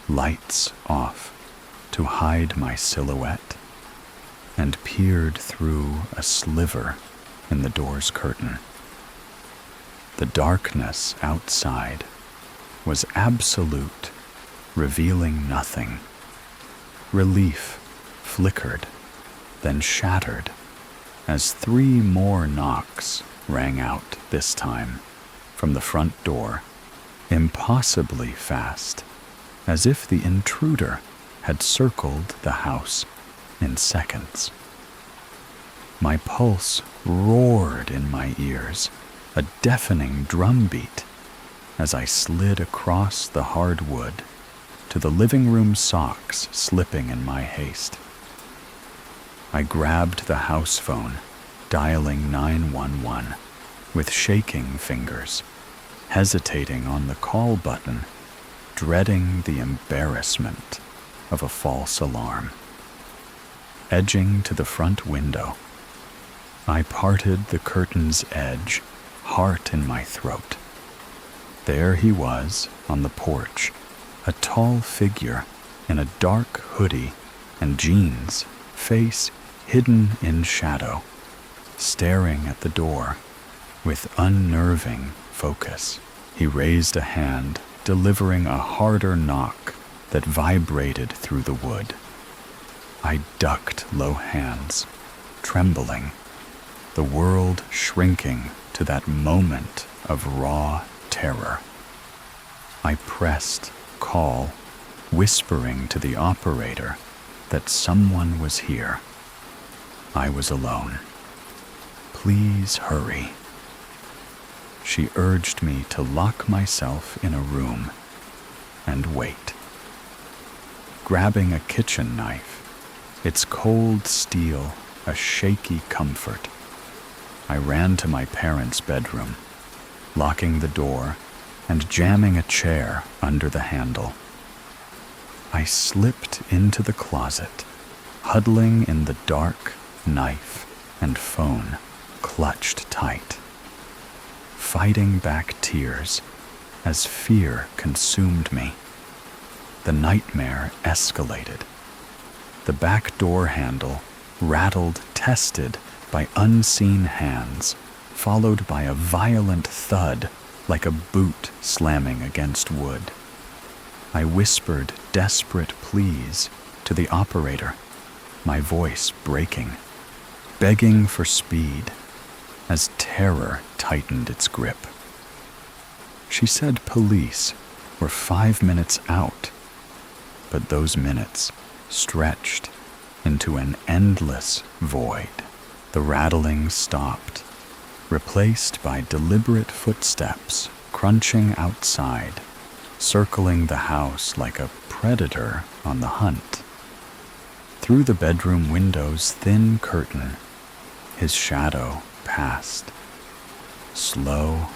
lights off, to hide my silhouette, and peered through a sliver in the door's curtain. The darkness outside was absolute, revealing nothing. Relief flickered, then shattered, as 3 more knocks rang out this time from the front door, impossibly fast, as if the intruder had circled the house in seconds. My pulse roared in my ears, a deafening drumbeat, as I slid across the hardwood to the living room socks slipping in my haste. I grabbed the house phone, dialing 911 with shaking fingers, hesitating on the call button, dreading the embarrassment of a false alarm. Edging to the front window, I parted the curtain's edge, heart in my throat. There he was on the porch, a tall figure in a dark hoodie and jeans, face hidden in shadow, staring at the door with unnerving focus. He raised a hand, delivering a harder knock that vibrated through the wood. I ducked low hands, trembling, the world shrinking to that moment of raw terror. I pressed call, whispering to the operator that someone was here. I was alone. Please hurry. She urged me to lock myself in a room and wait. Grabbing a kitchen knife, its cold steel a shaky comfort, I ran to my parents' bedroom, locking the door and jamming a chair under the handle. I slipped into the closet, huddling in the dark, knife and phone clutched tight, fighting back tears as fear consumed me. The nightmare escalated. The back door handle rattled, tested by unseen hands, followed by a violent thud like a boot slamming against wood. I whispered desperate pleas to the operator, my voice breaking, begging for speed as terror tightened its grip. She said police were 5 minutes out, but those minutes stretched into an endless void. The rattling stopped, replaced by deliberate footsteps crunching outside, circling the house like a predator on the hunt. Through the bedroom window's thin curtain, his shadow passed, slow,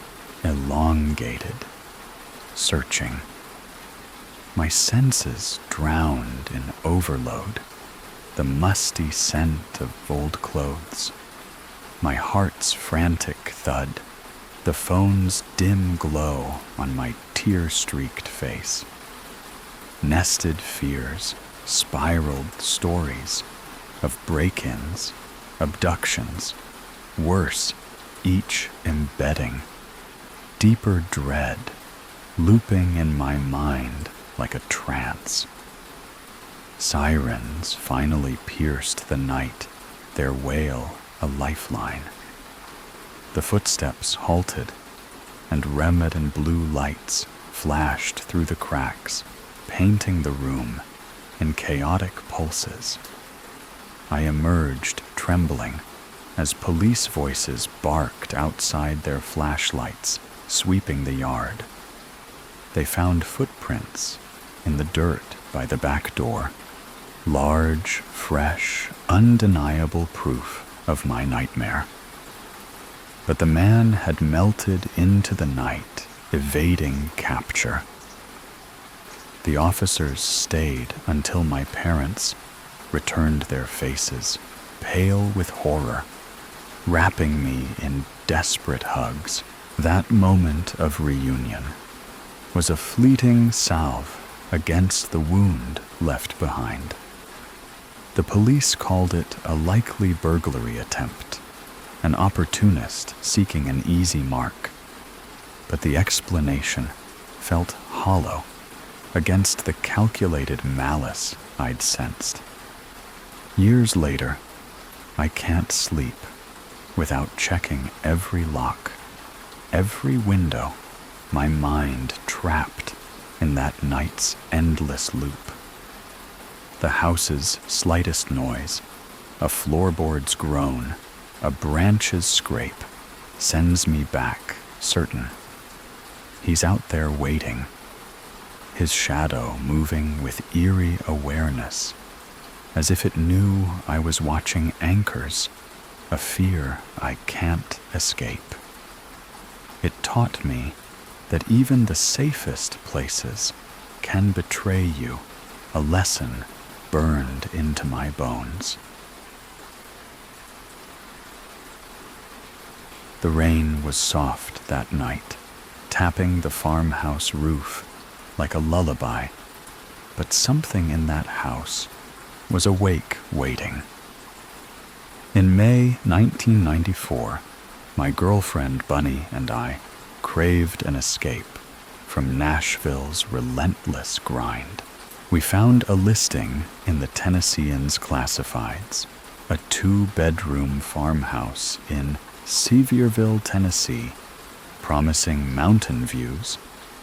elongated, searching. My senses drowned in overload, the musty scent of old clothes, my heart's frantic thud, the phone's dim glow on my tear-streaked face. Nested fears, spiraled stories of break-ins, abductions, worse, each embedding, deeper dread, looping in my mind like a trance. Sirens finally pierced the night, their wail a lifeline. The footsteps halted, and red and blue lights flashed through the cracks, painting the room in chaotic pulses. I emerged trembling as police voices barked outside their flashlights, sweeping the yard. They found footprints in the dirt by the back door, large, fresh, undeniable proof of my nightmare. But the man had melted into the night, evading capture. The officers stayed until my parents returned their faces, pale with horror, wrapping me in desperate hugs. That moment of reunion was a fleeting salve against the wound left behind. The police called it a likely burglary attempt, an opportunist seeking an easy mark. But the explanation felt hollow against the calculated malice I'd sensed. Years later, I can't sleep without checking every lock, every window, my mind trapped in that night's endless loop. The house's slightest noise, a floorboard's groan, a branch's scrape, sends me back, certain. He's out there waiting, his shadow moving with eerie awareness, as if it knew I was watching anchors, a fear I can't escape. It taught me that even the safest places can betray you, a lesson burned into my bones. The rain was soft that night, tapping the farmhouse roof like a lullaby, but something in that house was awake waiting. In May 1994, my girlfriend Bunny and I craved an escape from Nashville's relentless grind. We found a listing in the Tennessean's classifieds, a 2-bedroom farmhouse in Sevierville, Tennessee, promising mountain views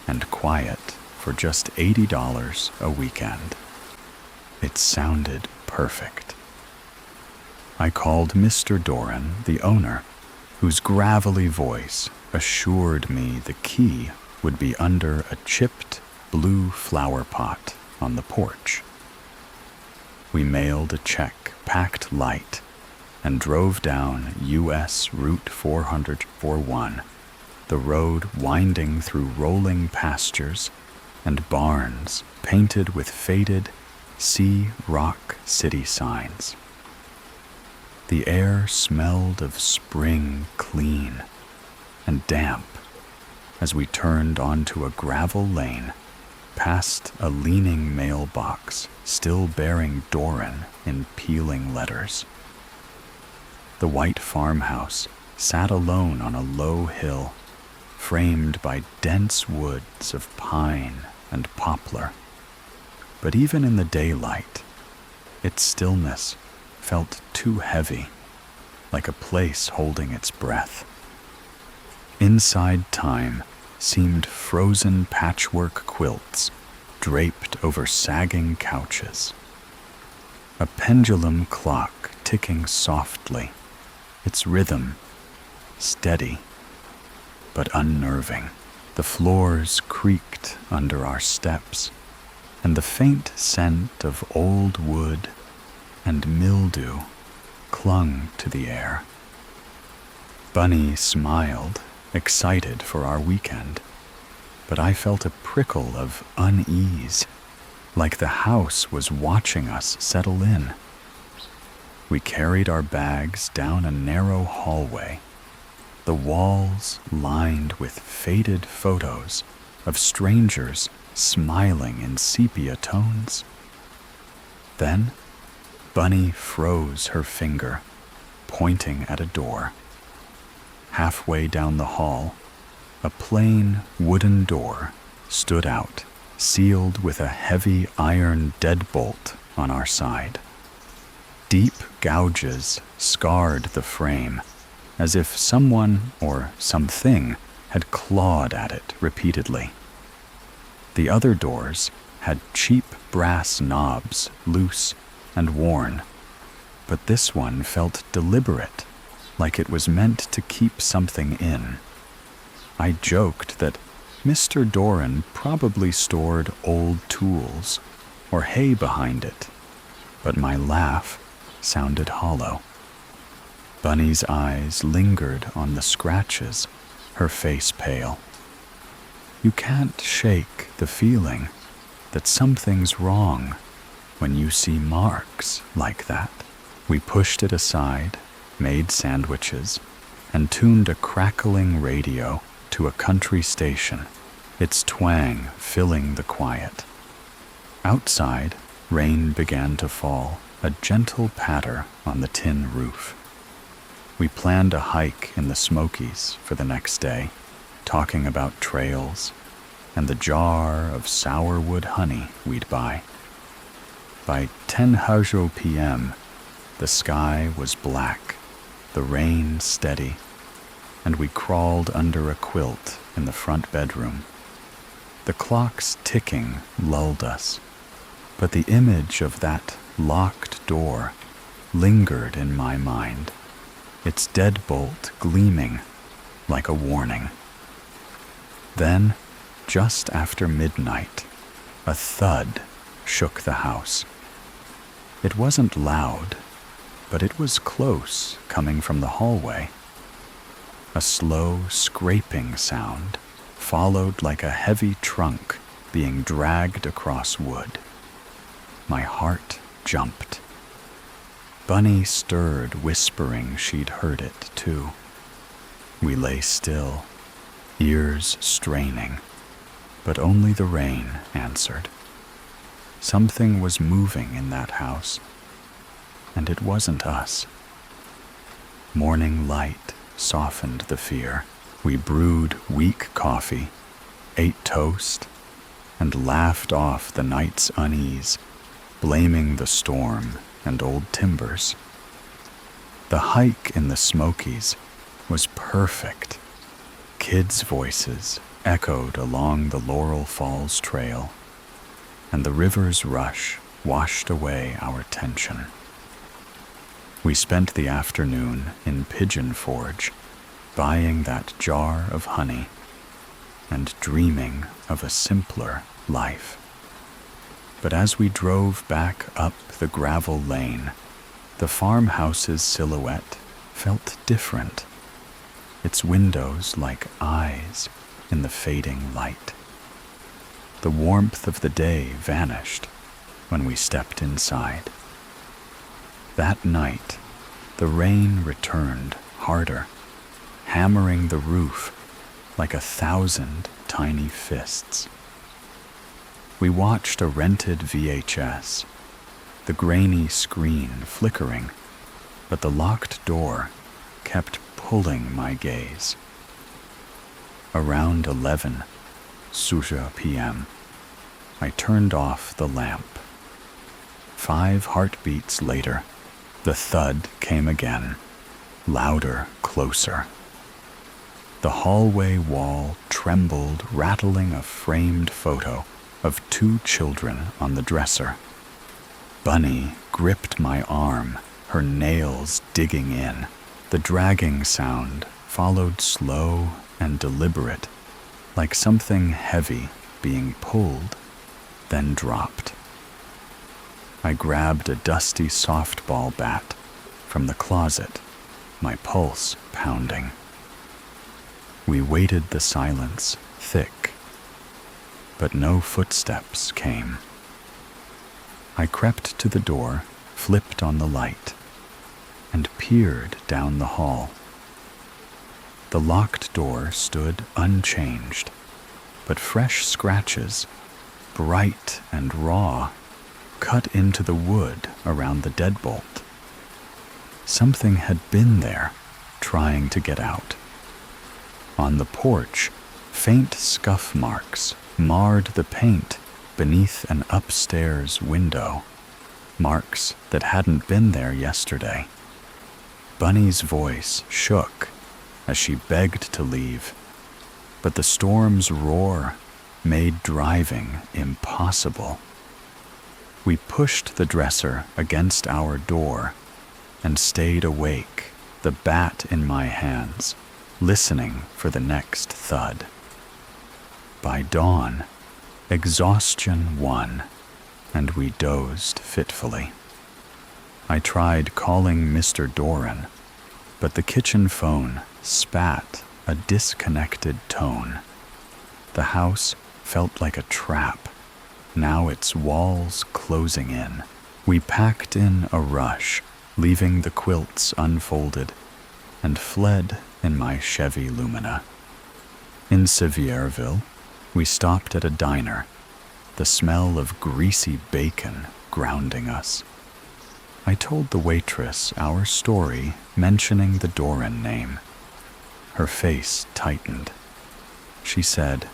and quiet for just $80 a weekend. It sounded perfect. I called Mr. Doran, the owner, whose gravelly voice assured me the key would be under a chipped blue flower pot on the porch. We mailed a check packed light and drove down U.S. Route 441, the road winding through rolling pastures and barns painted with faded Sea Rock City signs. The air smelled of spring clean and damp as we turned onto a gravel lane past a leaning mailbox still bearing Doran in peeling letters. The white farmhouse sat alone on a low hill, framed by dense woods of pine and poplar. But even in the daylight, its stillness felt too heavy, like a place holding its breath. Inside time seemed frozen patchwork quilts draped over sagging couches. A pendulum clock ticking softly, its rhythm steady but unnerving. The floors creaked under our steps, and the faint scent of old wood and mildew clung to the air. Bunny smiled, excited for our weekend, but I felt a prickle of unease, like the house was watching us settle in. We carried our bags down a narrow hallway, the walls lined with faded photos of strangers smiling in sepia tones. Then, Bunny froze her finger, pointing at a door. Halfway down the hall, a plain wooden door stood out, sealed with a heavy iron deadbolt on our side. Deep gouges scarred the frame, as if someone or something had clawed at it repeatedly. The other doors had cheap brass knobs, loose and worn, but this one felt deliberate, like it was meant to keep something in. I joked that Mr. Doran probably stored old tools or hay behind it, but my laugh sounded hollow. Bunny's eyes lingered on the scratches, her face pale. You can't shake the feeling that something's wrong when you see marks like that. We pushed it aside, made sandwiches, and tuned a crackling radio to a country station, its twang filling the quiet. Outside, rain began to fall, a gentle patter on the tin roof. We planned a hike in the Smokies for the next day, talking about trails and the jar of sourwood honey we'd buy. By 10 p.m., the sky was black, the rain steady, and we crawled under a quilt in the front bedroom. The clock's ticking lulled us, but the image of that locked door lingered in my mind, its deadbolt gleaming like a warning. Then, just after midnight, a thud shook the house. It wasn't loud, but it was close, coming from the hallway. A slow scraping sound followed like a heavy trunk being dragged across wood. My heart jumped. Bunny stirred, whispering she'd heard it too. We lay still, ears straining, but only the rain answered. Something was moving in that house, and it wasn't us. Morning light softened the fear. We brewed weak coffee, ate toast, and laughed off the night's unease, blaming the storm and old timbers. The hike in the Smokies was perfect. Kids' voices echoed along the Laurel Falls Trail, and the river's rush washed away our tension. We spent the afternoon in Pigeon Forge, buying that jar of honey and dreaming of a simpler life. But as we drove back up the gravel lane, the farmhouse's silhouette felt different, its windows like eyes in the fading light. The warmth of the day vanished when we stepped inside. That night, the rain returned harder, hammering the roof like 1,000 tiny fists. We watched a rented VHS, the grainy screen flickering, but the locked door kept pulling my gaze. Around 11 p.m., I turned off the lamp. 5 heartbeats later, the thud came again, louder, closer. The hallway wall trembled, rattling a framed photo of 2 children on the dresser. Bunny gripped my arm, her nails digging in. The dragging sound followed slow and deliberate, like something heavy being pulled, then dropped. I grabbed a dusty softball bat from the closet, my pulse pounding. We waited the silence thick, but no footsteps came. I crept to the door, flipped on the light, and peered down the hall. The locked door stood unchanged, but fresh scratches, bright and raw, cut into the wood around the deadbolt. Something had been there, trying to get out. On the porch, faint scuff marks marred the paint beneath an upstairs window, marks that hadn't been there yesterday. Bunny's voice shook as she begged to leave, but the storm's roar made driving impossible. We pushed the dresser against our door and stayed awake, the bat in my hands, listening for the next thud. By dawn, exhaustion won, and we dozed fitfully. I tried calling Mr. Doran, but the kitchen phone spat a disconnected tone. The house felt like a trap, now its walls closing in. We packed in a rush, leaving the quilts unfolded, and fled in my Chevy Lumina. In Sevierville, we stopped at a diner, the smell of greasy bacon grounding us. I told the waitress our story, mentioning the Doran name. Her face tightened. She said,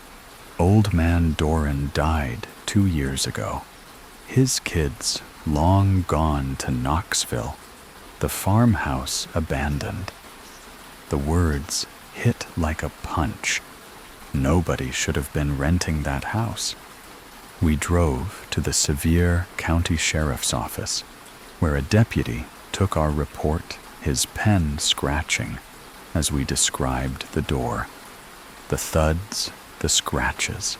"Old man Doran died 2 years ago. His kids long gone to Knoxville, the farmhouse abandoned." The words hit like a punch. Nobody should have been renting that house. We drove to the Sevier County Sheriff's Office, where a deputy took our report, his pen scratching as we described the door, the thuds, the scratches.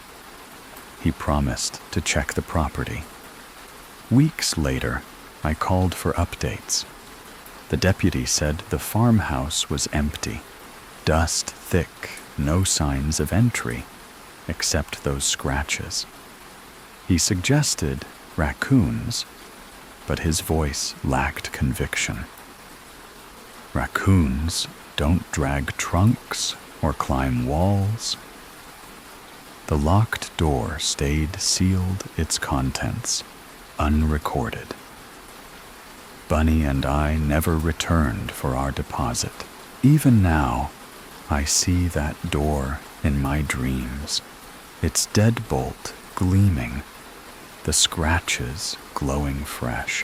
He promised to check the property. Weeks later, I called for updates. The deputy said the farmhouse was empty, dust thick, no signs of entry, except those scratches. He suggested raccoons, but his voice lacked conviction. Raccoons don't drag trunks or climb walls. The locked door stayed sealed, its contents unrecorded. Bunny and I never returned for our deposit. Even now, I see that door in my dreams, its deadbolt gleaming, the scratches glowing fresh.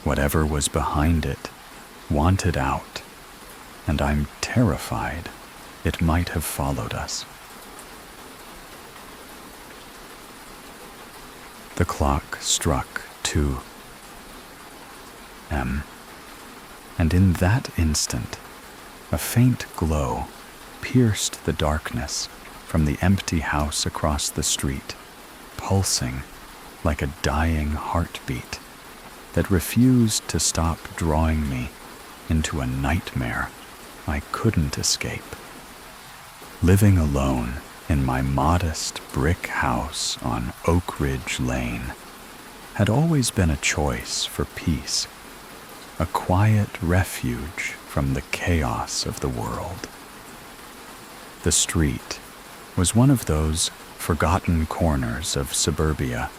Whatever was behind it wanted out, and I'm terrified it might have followed us. The clock struck 2 a.m., and in that instant, a faint glow pierced the darkness from the empty house across the street, pulsing like a dying heartbeat that refused to stop drawing me into a nightmare I couldn't escape. Living alone in my modest brick house on Oak Ridge Lane had always been a choice for peace, a quiet refuge from the chaos of the world. The street was one of those forgotten corners of suburbia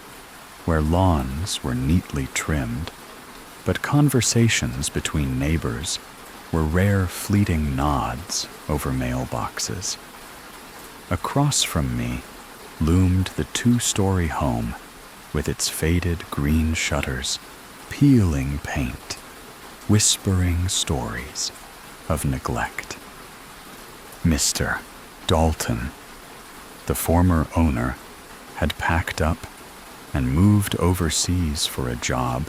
where lawns were neatly trimmed, but conversations between neighbors were rare fleeting nods over mailboxes. Across from me loomed the 2-story home with its faded green shutters, peeling paint, whispering stories of neglect. Mr. Dalton, the former owner, had packed up and moved overseas for a job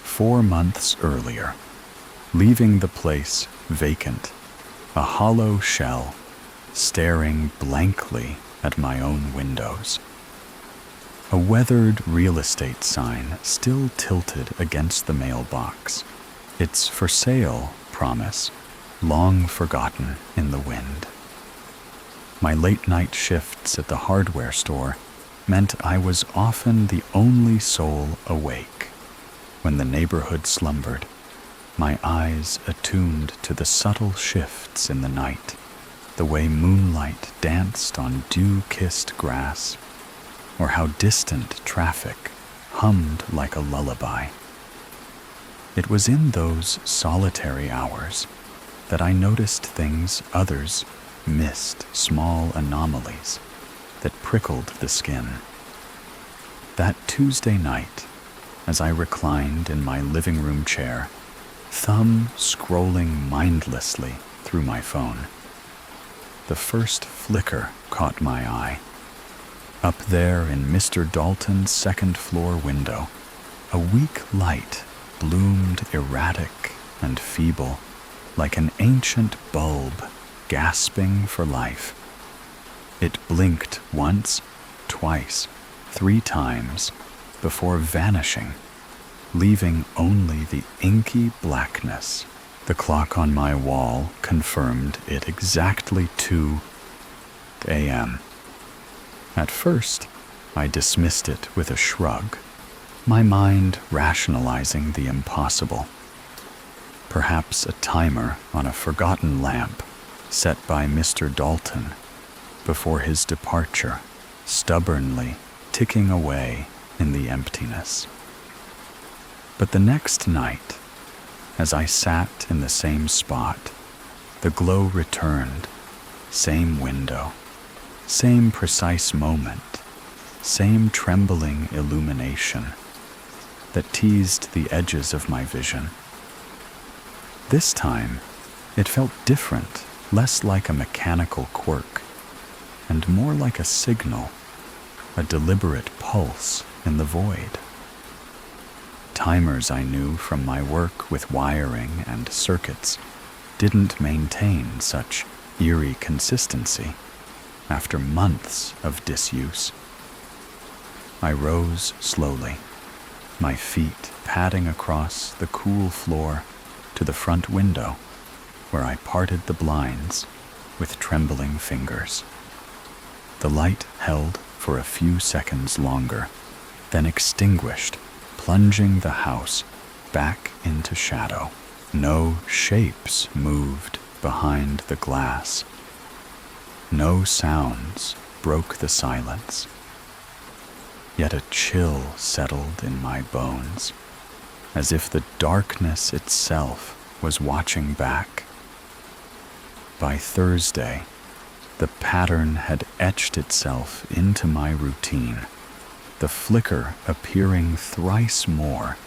4 months earlier, leaving the place vacant, a hollow shell staring blankly at my own windows. A weathered real estate sign still tilted against the mailbox, its for sale promise long forgotten in the wind. My late-night shifts at the hardware store meant I was often the only soul awake. When the neighborhood slumbered, my eyes attuned to the subtle shifts in the night, the way moonlight danced on dew-kissed grass, or how distant traffic hummed like a lullaby. It was in those solitary hours that I noticed things others missed, small anomalies that prickled the skin. That Tuesday night, as I reclined in my living room chair, thumb scrolling mindlessly through my phone, the first flicker caught my eye. Up there in Mr. Dalton's second-floor window, a weak light bloomed erratic and feeble, like an ancient bulb gasping for life. It blinked once, twice, 3 times, before vanishing leaving only the inky blackness. The clock on my wall confirmed it exactly 2 a.m. At first, I dismissed it with a shrug, my mind rationalizing the impossible. Perhaps a timer on a forgotten lamp set by Mr. Dalton before his departure, stubbornly ticking away in the emptiness. But the next night, as I sat in the same spot, the glow returned, same window, same precise moment, same trembling illumination that teased the edges of my vision. This time, it felt different, less like a mechanical quirk, and more like a signal, a deliberate pulse in the void. Timers I knew from my work with wiring and circuits didn't maintain such eerie consistency after months of disuse. I rose slowly, my feet padding across the cool floor to the front window, where I parted the blinds with trembling fingers. The light held for a few seconds longer, then extinguished, plunging the house back into shadow. No shapes moved behind the glass. No sounds broke the silence. Yet a chill settled in my bones, as if the darkness itself was watching back. By Thursday, the pattern had etched itself into my routine, the flicker appearing thrice more,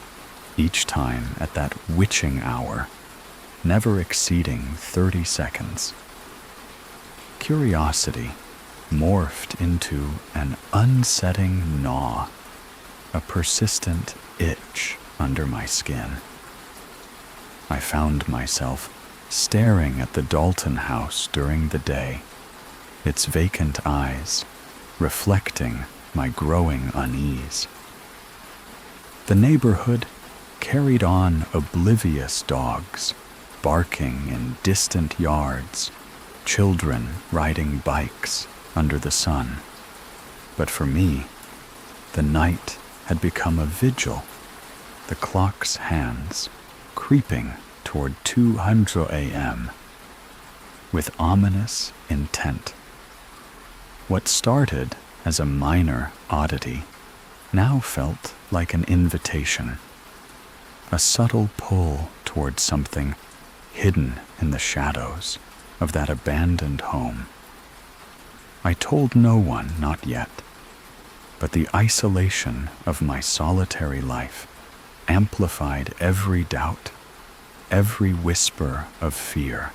each time at that witching hour, never exceeding 30 seconds. Curiosity morphed into an unsetting gnaw, a persistent itch under my skin. I found myself staring at the Dalton house during the day, its vacant eyes reflecting my growing unease. The neighborhood carried on oblivious dogs, barking in distant yards, children riding bikes under the sun. But for me, the night had become a vigil, the clock's hands creeping toward 200 a.m. with ominous intent. What started as a minor oddity now felt like an invitation, a subtle pull toward something hidden in the shadows of that abandoned home. I told no one, not yet, but the isolation of my solitary life amplified every doubt, every whisper of fear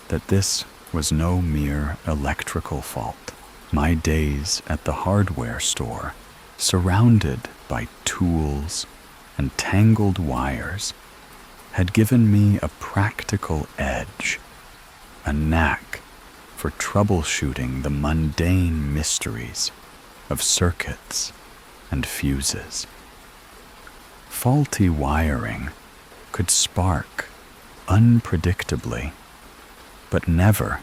that this was no mere electrical fault. My days at the hardware store, surrounded by tools and tangled wires, had given me a practical edge, a knack for troubleshooting the mundane mysteries of circuits and fuses. Faulty wiring could spark unpredictably, but never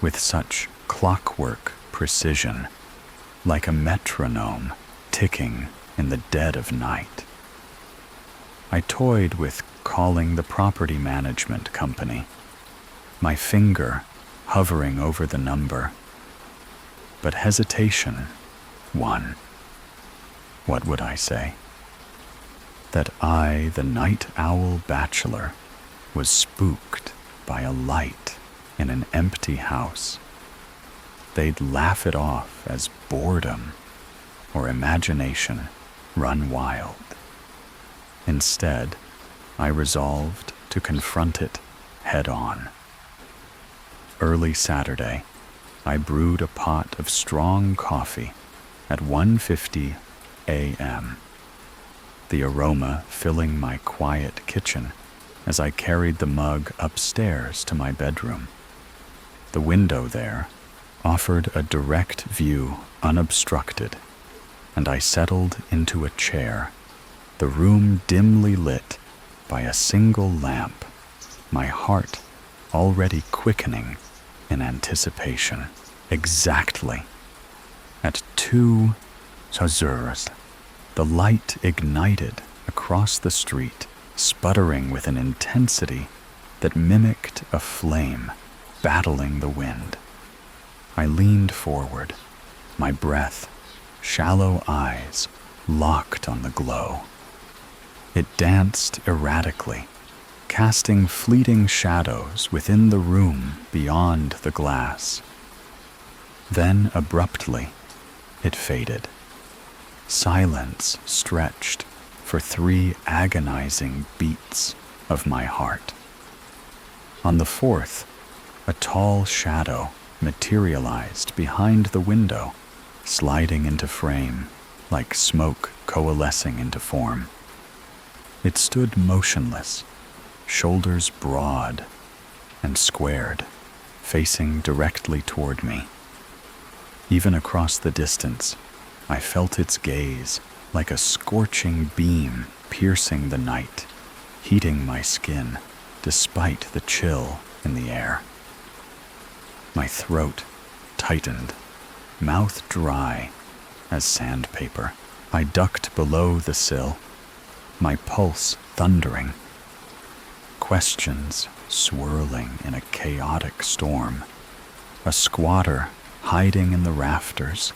with such clockwork precision, like a metronome ticking in the dead of night. I toyed with calling the property management company, my finger hovering over the number, but hesitation won. What would I say? That I, the night owl bachelor, was spooked by a light in an empty house. They'd laugh it off as boredom or imagination run wild. Instead, I resolved to confront it head on. Early Saturday, I brewed a pot of strong coffee at 1:50 a.m., the aroma filling my quiet kitchen as I carried the mug upstairs to my bedroom. The window there offered a direct view unobstructed, and I settled into a chair, the room dimly lit by a single lamp, my heart already quickening in anticipation. Exactly at 2 hours, the light ignited across the street, sputtering with an intensity that mimicked a flame battling the wind. I leaned forward, my breath, shallow eyes locked on the glow. It danced erratically, casting fleeting shadows within the room beyond the glass. Then abruptly, it faded. Silence stretched for 3 agonizing beats of my heart. On the 4th, a tall shadow materialized behind the window, sliding into frame like smoke coalescing into form. It stood motionless, shoulders broad and squared, facing directly toward me. Even across the distance, I felt its gaze like a scorching beam piercing the night, heating my skin despite the chill in the air. My throat tightened, mouth dry as sandpaper. I ducked below the sill, my pulse thundering, questions swirling in a chaotic storm. A squatter hiding in the rafters,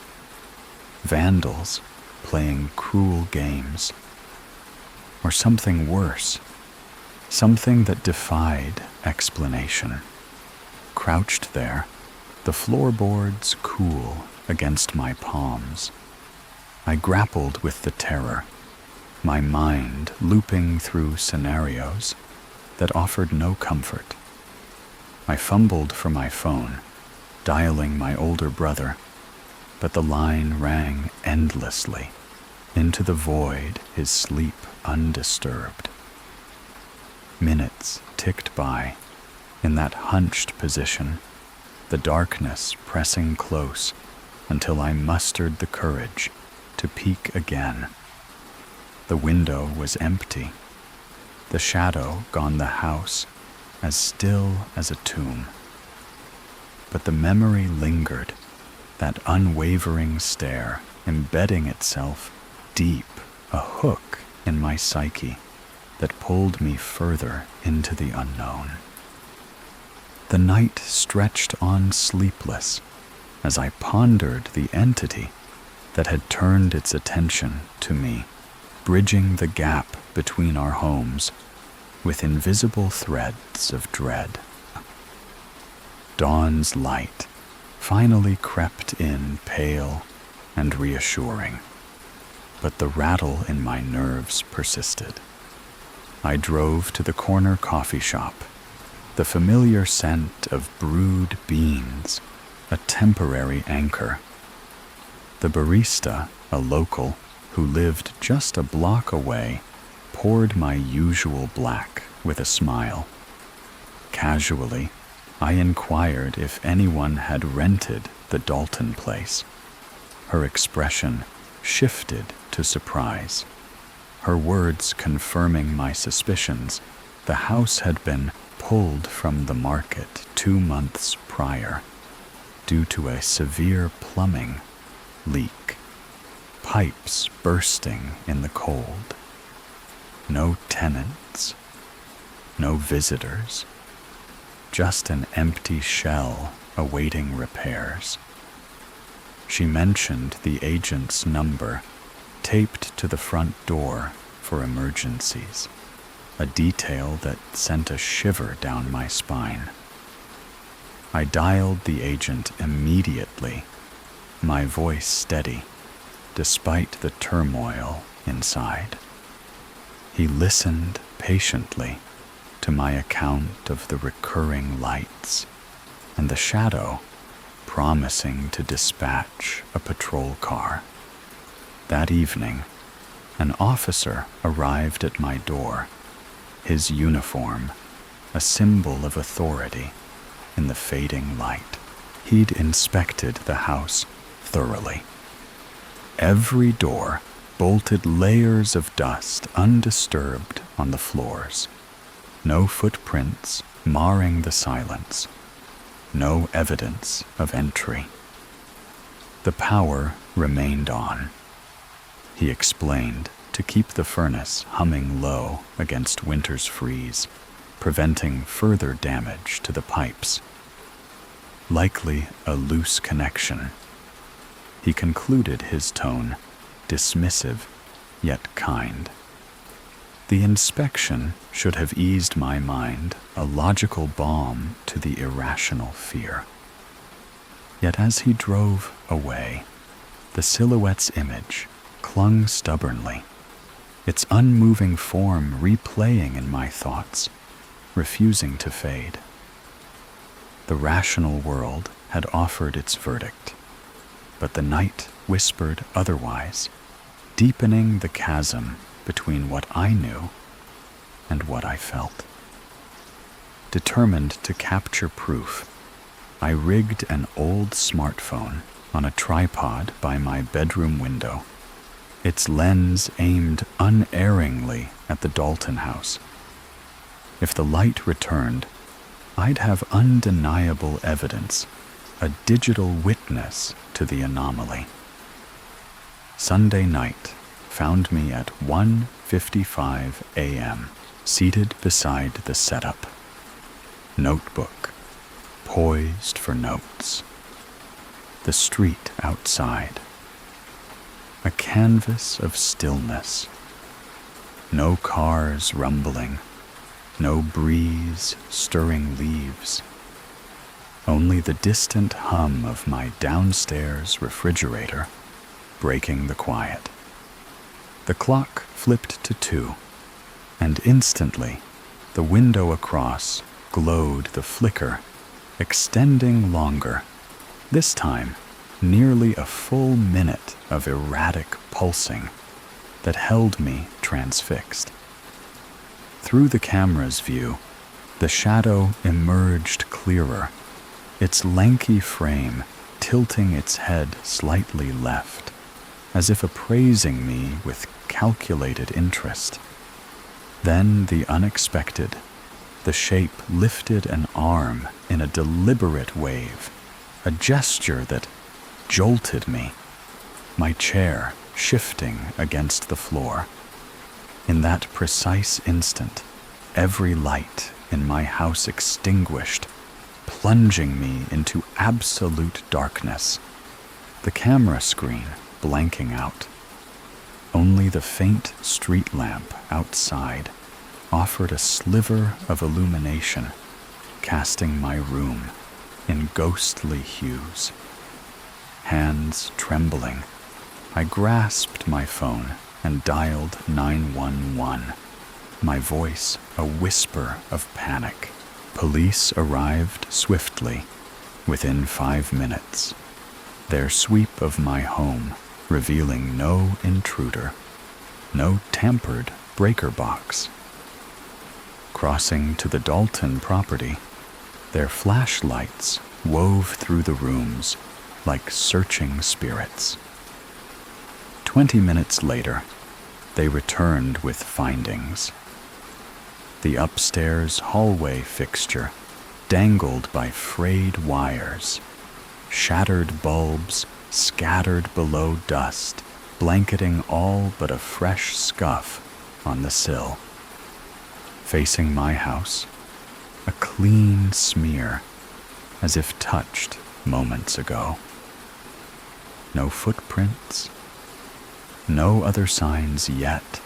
vandals playing cruel games, or something worse, something that defied explanation. Crouched there, the floorboards cool against my palms, I grappled with the terror, my mind looping through scenarios that offered no comfort. I fumbled for my phone, dialing my older brother, but the line rang endlessly into the void, his sleep undisturbed. Minutes ticked by, in that hunched position, the darkness pressing close until I mustered the courage to peek again. The window was empty, the shadow gone the house, as still as a tomb. But the memory lingered, that unwavering stare embedding itself deep, a hook in my psyche that pulled me further into the unknown. The night stretched on sleepless as I pondered the entity that had turned its attention to me, bridging the gap between our homes with invisible threads of dread. Dawn's light finally crept in, pale and reassuring, but the rattle in my nerves persisted. I drove to the corner coffee shop, the familiar scent of brewed beans, a temporary anchor. The barista, a local who lived just a block away, poured my usual black with a smile. Casually, I inquired if anyone had rented the Dalton place. Her expression shifted to surprise, her words confirming my suspicions. The house had been pulled from the market 2 months prior due to a severe plumbing leak, pipes bursting in the cold. No tenants, no visitors, just an empty shell awaiting repairs. She mentioned the agent's number taped to the front door for emergencies, a detail that sent a shiver down my spine. I dialed the agent immediately, my voice steady, despite the turmoil inside. He listened patiently to my account of the recurring lights and the shadow promising to dispatch a patrol car. That evening, an officer arrived at my door, his uniform a symbol of authority in the fading light. He'd inspected the house thoroughly. Every door bolted layers of dust undisturbed on the floors. No footprints marring the silence. No evidence of entry. The power remained on. He explained, to keep the furnace humming low against winter's freeze, preventing further damage to the pipes. Likely a loose connection. He concluded his tone, dismissive yet kind. The inspection should have eased my mind, a logical balm to the irrational fear. Yet as he drove away, the silhouette's image clung stubbornly, its unmoving form replaying in my thoughts, refusing to fade. The rational world had offered its verdict, but the night whispered otherwise, deepening the chasm between what I knew and what I felt. Determined to capture proof, I rigged an old smartphone on a tripod by my bedroom window, its lens aimed unerringly at the Dalton house. If the light returned, I'd have undeniable evidence, a digital witness to the anomaly. Sunday night found me at 1:55 a.m., seated beside the setup. Notebook, poised for notes. The street outside. A canvas of stillness. No cars rumbling, no breeze stirring leaves. Only the distant hum of my downstairs refrigerator breaking the quiet. The clock flipped to 2, and instantly the window across glowed the flicker, extending longer, this time nearly a full minute of erratic pulsing that held me transfixed. Through the camera's view, the shadow emerged clearer, its lanky frame tilting its head slightly left, as if appraising me with calculated interest. Then the unexpected. The shape lifted an arm in a deliberate wave, a gesture that jolted me, my chair shifting against the floor. In that precise instant, every light in my house extinguished, plunging me into absolute darkness, the camera screen blanking out. Only the faint street lamp outside offered a sliver of illumination, casting my room in ghostly hues. Hands trembling, I grasped my phone and dialed 911, my voice a whisper of panic. Police arrived swiftly, within 5 minutes, their sweep of my home revealing no intruder, no tampered breaker box. Crossing to the Dalton property, their flashlights wove through the rooms like searching spirits. 20 minutes later, they returned with findings. The upstairs hallway fixture dangled by frayed wires, shattered bulbs scattered below dust, blanketing all but a fresh scuff on the sill. Facing my house, a clean smear, as if touched moments ago. No footprints, no other signs yet.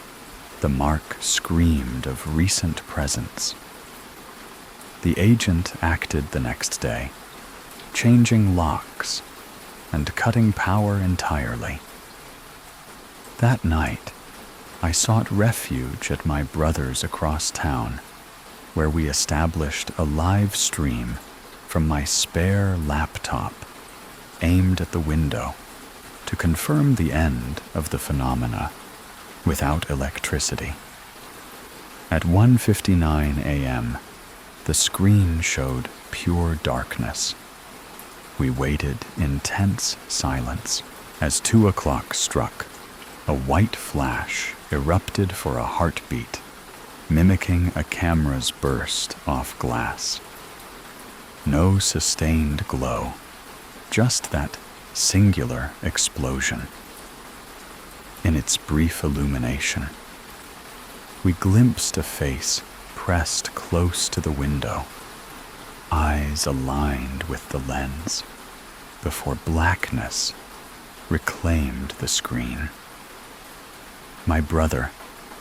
The mark screamed of recent presence. The agent acted the next day, changing locks and cutting power entirely. That night, I sought refuge at my brother's across town, where we established a live stream from my spare laptop, aimed at the window, to confirm the end of the phenomena without electricity. At 1:59 a.m., the screen showed pure darkness. We waited in tense silence as 2 o'clock struck, A white flash erupted for a heartbeat, mimicking a camera's burst off glass. No sustained glow, just that singular explosion. In its brief illumination, we glimpsed a face pressed close to the window, eyes aligned with the lens, before blackness reclaimed the screen. My brother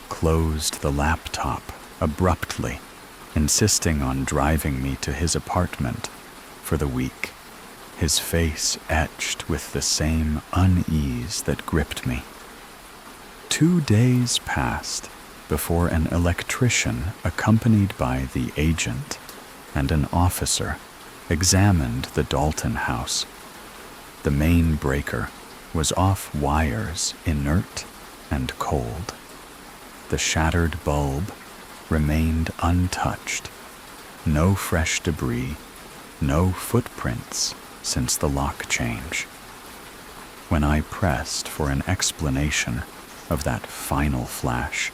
closed the laptop abruptly, insisting on driving me to his apartment for the week, his face etched with the same unease that gripped me. 2 days passed before an electrician accompanied by the agent and an officer examined the Dalton house. The main breaker was off wires, inert and cold. The shattered bulb remained untouched. No fresh debris, no footprints since the lock change. When I pressed for an explanation of that final flash,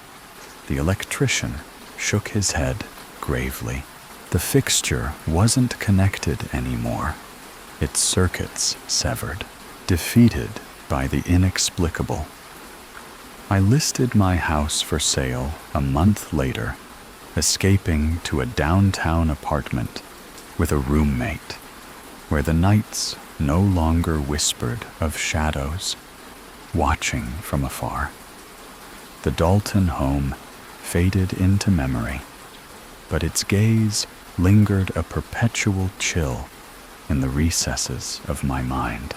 the electrician shook his head gravely. The fixture wasn't connected anymore, its circuits severed, defeated by the inexplicable. I listed my house for sale a month later, escaping to a downtown apartment with a roommate, where the nights no longer whispered of shadows, watching from afar. The Dalton home faded into memory, but its gaze lingered a perpetual chill in the recesses of my mind.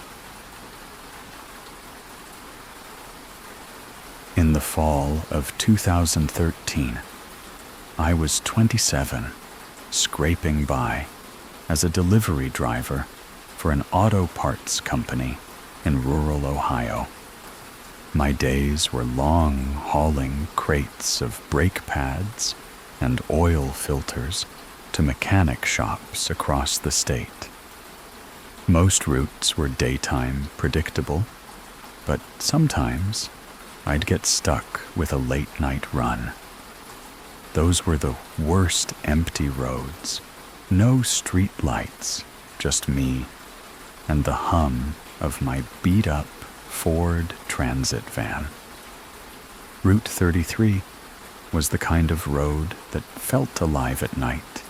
In the fall of 2013, I was 27, scraping by as a delivery driver for an auto parts company in rural Ohio. My days were long hauling crates of brake pads and oil filters to mechanic shops across the state. Most routes were daytime predictable, but sometimes I'd get stuck with a late-night run. Those were the worst empty roads. No street lights, just me and the hum of my beat-up Ford Transit van. Route 33 was the kind of road that felt alive at night,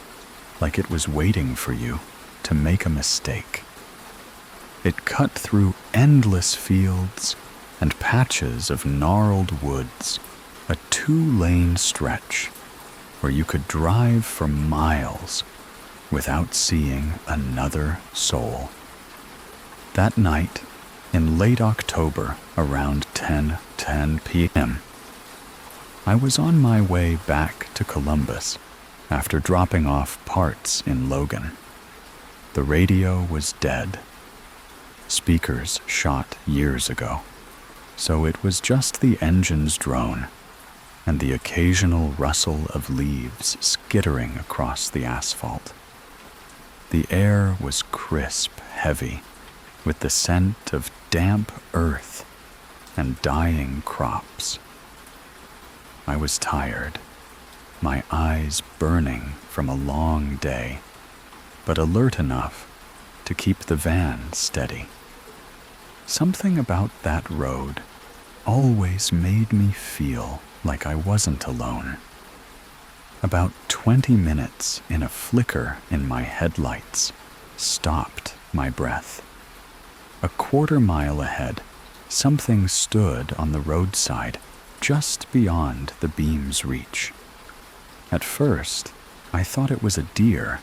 like it was waiting for you to make a mistake. It cut through endless fields and patches of gnarled woods, a 2-lane stretch where you could drive for miles without seeing another soul. That night, in late October, around 10 p.m., I was on my way back to Columbus after dropping off parts in Logan. The radio was dead. Speakers shot years ago, so it was just the engine's drone and the occasional rustle of leaves skittering across the asphalt. The air was crisp, heavy, with the scent of damp earth and dying crops. I was tired, my eyes burning from a long day, but alert enough to keep the van steady. Something about that road always made me feel like I wasn't alone. About 20 minutes in a flicker in my headlights stopped my breath. A quarter-mile ahead, something stood on the roadside just beyond the beam's reach. At first, I thought it was a deer,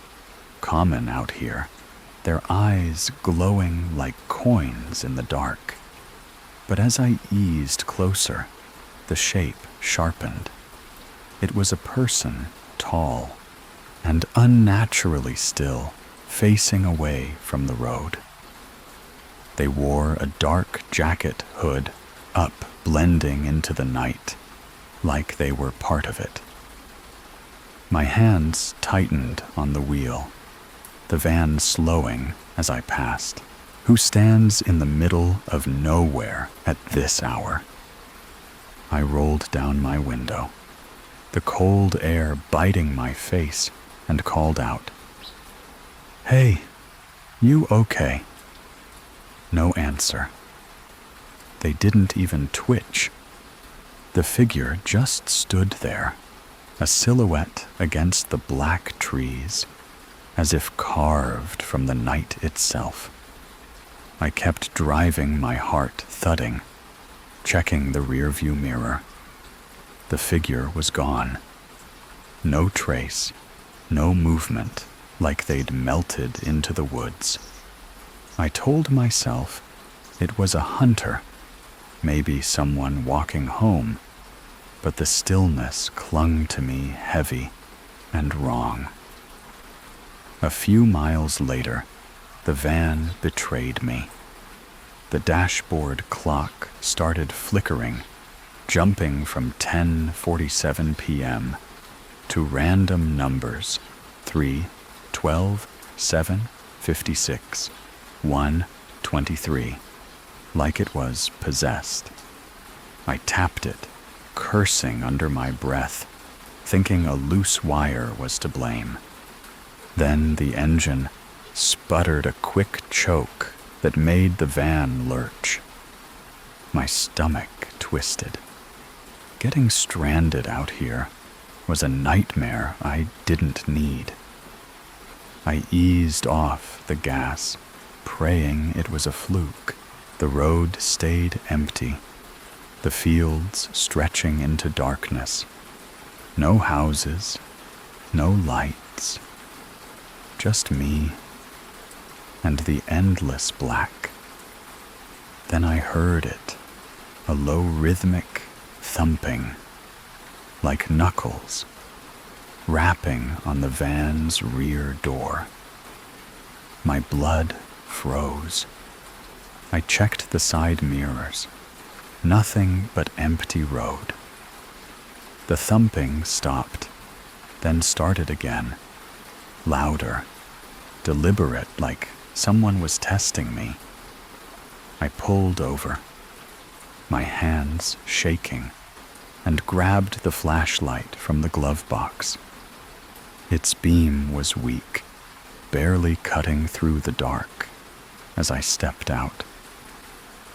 common out here, their eyes glowing like coins in the dark. But as I eased closer, the shape sharpened. It was a person, tall and unnaturally still, facing away from the road. They wore a dark jacket hood up, blending into the night, like they were part of it. My hands tightened on the wheel, the van slowing as I passed. Who stands in the middle of nowhere at this hour? I rolled down my window, the cold air biting my face, and called out, "Hey, you okay?" No answer. They didn't even twitch. The figure just stood there, a silhouette against the black trees, as if carved from the night itself. I kept driving, my heart thudding, checking the rearview mirror. The figure was gone. No trace, no movement, like they'd melted into the woods. I told myself it was a hunter, maybe someone walking home, but the stillness clung to me heavy and wrong. A few miles later, the van betrayed me. The dashboard clock started flickering, jumping from 10:47 p.m. to random numbers: 3, 12, 7, 56, 1, 23, like it was possessed. I tapped it, cursing under my breath, thinking a loose wire was to blame. Then the engine sputtered a quick choke that made the van lurch. My stomach twisted. Getting stranded out here was a nightmare I didn't need. I eased off the gas, praying it was a fluke. The road stayed empty, the fields stretching into darkness. No houses, no lights, just me and the endless black. Then I heard it, a low rhythmic thumping, like knuckles, rapping on the van's rear door. My blood froze. I checked the side mirrors. Nothing but empty road. The thumping stopped, then started again, louder, deliberate, like someone was testing me. I pulled over, my hands shaking, and grabbed the flashlight from the glove box. Its beam was weak, barely cutting through the dark as I stepped out.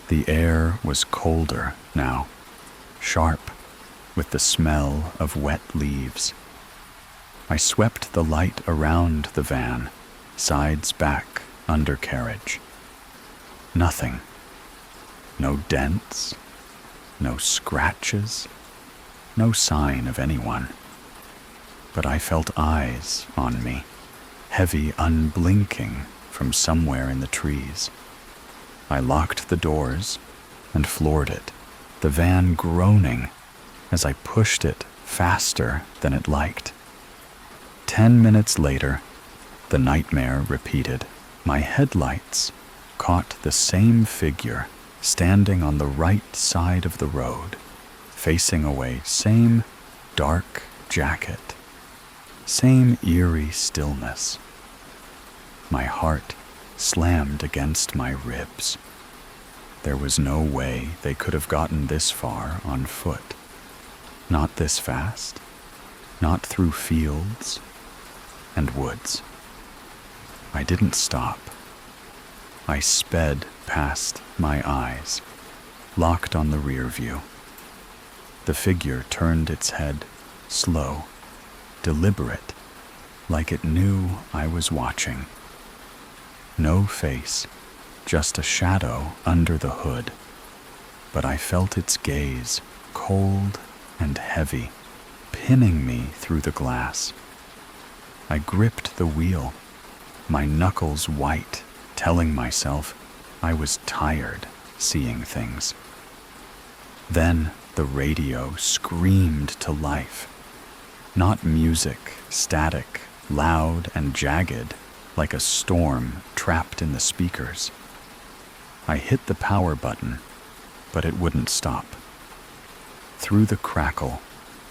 The air was colder now, sharp, with the smell of wet leaves. I swept the light around the van, sides back, undercarriage. Nothing. No dents, no scratches, no sign of anyone. But I felt eyes on me, heavy, unblinking from somewhere in the trees. I locked the doors and floored it, the van groaning as I pushed it faster than it liked. 10 minutes later, the nightmare repeated. My headlights caught the same figure standing on the right side of the road, facing away, same dark jacket, same eerie stillness. My heart slammed against my ribs. There was no way they could have gotten this far on foot. Not this fast, not through fields and woods. I didn't stop. I sped past my eyes, locked on the rear view. The figure turned its head, slow, deliberate, like it knew I was watching. No face, just a shadow under the hood, but I felt its gaze, cold and heavy, pinning me through the glass. I gripped the wheel, my knuckles white, telling myself I was tired seeing things. Then the radio screamed to life. Not music, static, loud and jagged, like a storm trapped in the speakers. I hit the power button, but it wouldn't stop. Through the crackle,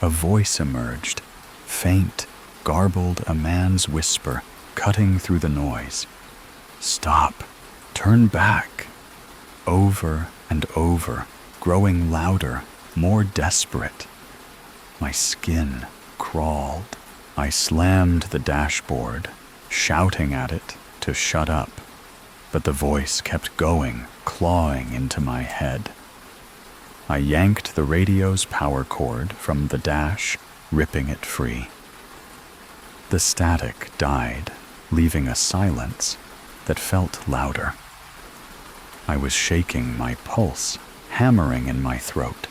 a voice emerged, faint, garbled, a man's whisper, cutting through the noise. "Stop! Turn back!" Over and over, growing louder, more desperate. My skin crawled. I slammed the dashboard, shouting at it to shut up, but the voice kept going, clawing into my head. I yanked the radio's power cord from the dash, ripping it free. The static died, leaving a silence that felt louder. I was shaking my pulse, hammering in my throat.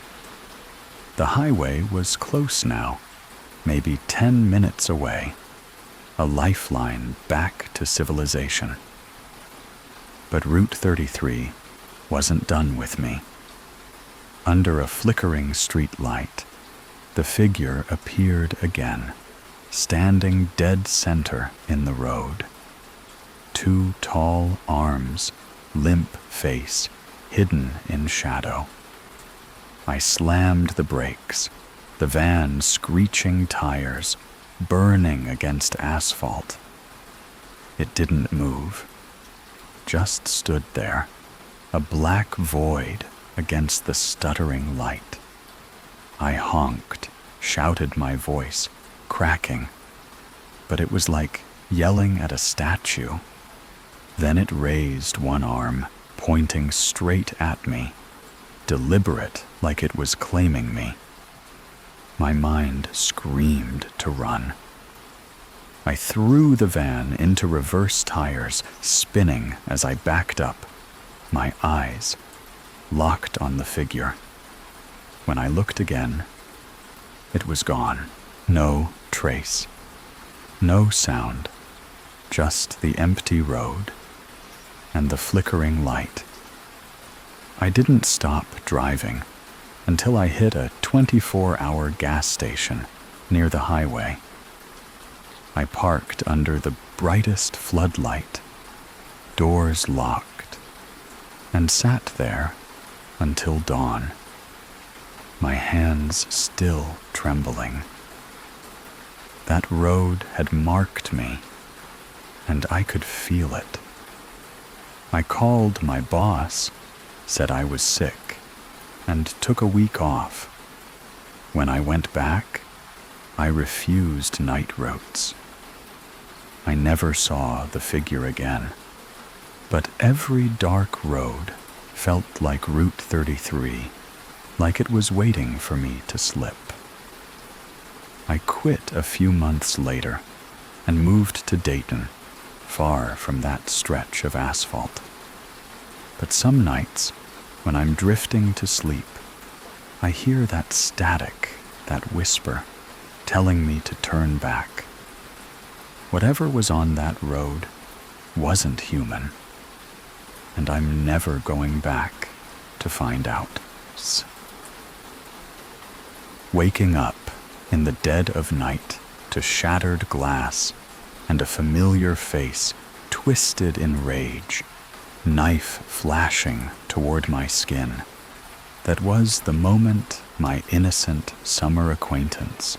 The highway was close now, maybe 10 minutes away, a lifeline back to civilization. But Route 33 wasn't done with me. Under a flickering street light, the figure appeared again, standing dead center in the road. 2 tall arms, limp face, hidden in shadow. I slammed the brakes, the van screeching tires, burning against asphalt. It didn't move, just stood there, a black void against the stuttering light. I honked, shouted my voice, cracking, but it was like yelling at a statue. Then it raised one arm, pointing straight at me, deliberate like it was claiming me. My mind screamed to run. I threw the van into reverse tires, spinning as I backed up, my eyes locked on the figure. When I looked again, it was gone. No trace. No sound. Just the empty road and the flickering light. I didn't stop driving until I hit a 24-hour gas station near the highway. I parked under the brightest floodlight, doors locked, and sat there until dawn, my hands still trembling. That road had marked me, and I could feel it. I called my boss, said I was sick, and took a week off. When I went back, I refused night routes. I never saw the figure again, but every dark road felt like Route 33, like it was waiting for me to slip. I quit a few months later and moved to Dayton, far from that stretch of asphalt. But some nights, when I'm drifting to sleep, I hear that static, that whisper, telling me to turn back. Whatever was on that road wasn't human, and I'm never going back to find out. Waking up in the dead of night to shattered glass and a familiar face twisted in rage, knife flashing toward my skin. That was the moment my innocent summer acquaintance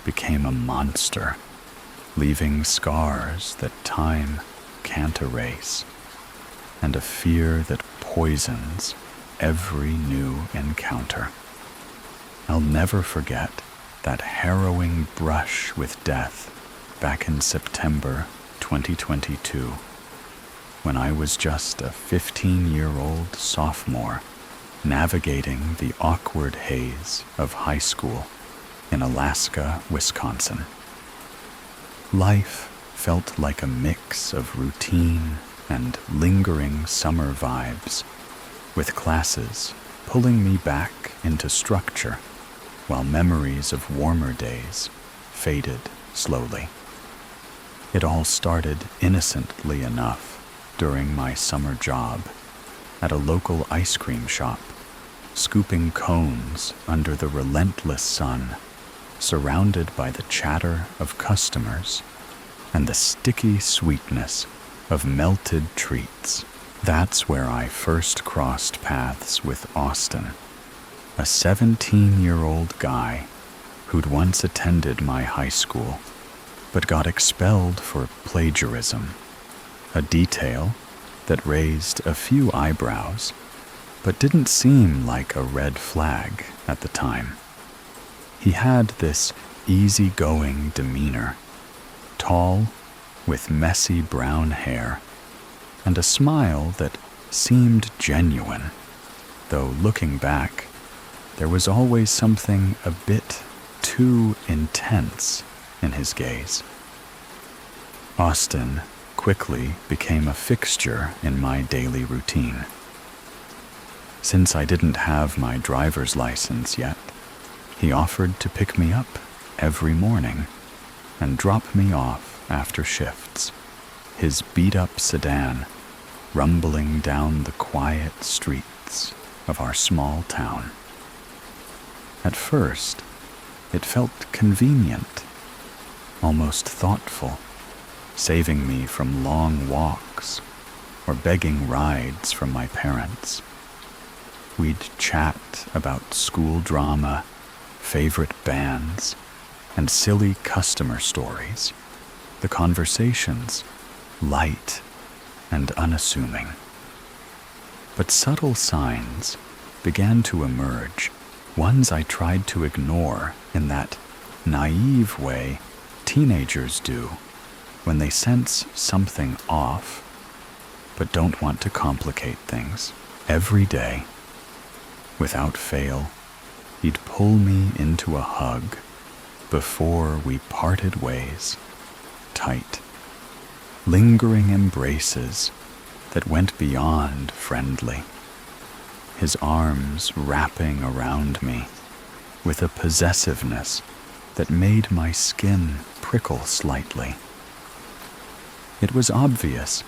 became a monster, leaving scars that time can't erase, and a fear that poisons every new encounter. I'll never forget that harrowing brush with death back in September 2022, when I was just a 15-year-old sophomore navigating the awkward haze of high school in Alaska, Wisconsin. Life felt like a mix of routine and lingering summer vibes, with classes pulling me back into structure while memories of warmer days faded slowly. It all started innocently enough during my summer job at a local ice cream shop, scooping cones under the relentless sun, surrounded by the chatter of customers and the sticky sweetness of melted treats. That's where I first crossed paths with Austin, a 17-year-old guy who'd once attended my high school, but got expelled for plagiarism, a detail that raised a few eyebrows, but didn't seem like a red flag at the time. He had this easygoing demeanor, tall, with messy brown hair, and a smile that seemed genuine, though looking back, there was always something a bit too intense in his gaze. Austin quickly became a fixture in my daily routine. Since I didn't have my driver's license yet, he offered to pick me up every morning and drop me off after shifts, his beat-up sedan rumbling down the quiet streets of our small town. At first, it felt convenient, almost thoughtful, saving me from long walks or begging rides from my parents. We'd chat about school drama, favorite bands, and silly customer stories, the conversations light and unassuming. But subtle signs began to emerge, ones I tried to ignore in that naive way teenagers do when they sense something off but don't want to complicate things. Every day, without fail, he'd pull me into a hug before we parted ways, tight, lingering embraces that went beyond friendly, his arms wrapping around me with a possessiveness that made my skin prickle slightly. It was obvious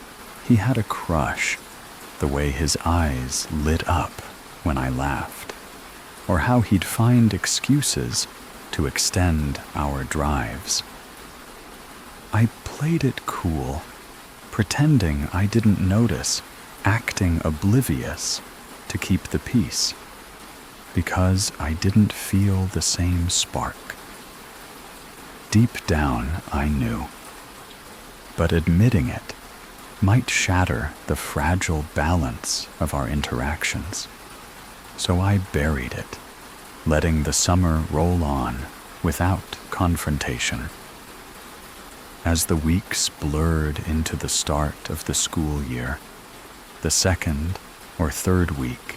he had a crush, the way his eyes lit up when I laughed, or how he'd find excuses to extend our drives. I played it cool, pretending I didn't notice, acting oblivious to keep the peace, because I didn't feel the same spark. Deep down, I knew, but admitting it might shatter the fragile balance of our interactions. So I buried it, letting the summer roll on without confrontation. As the weeks blurred into the start of the school year, the second or third week,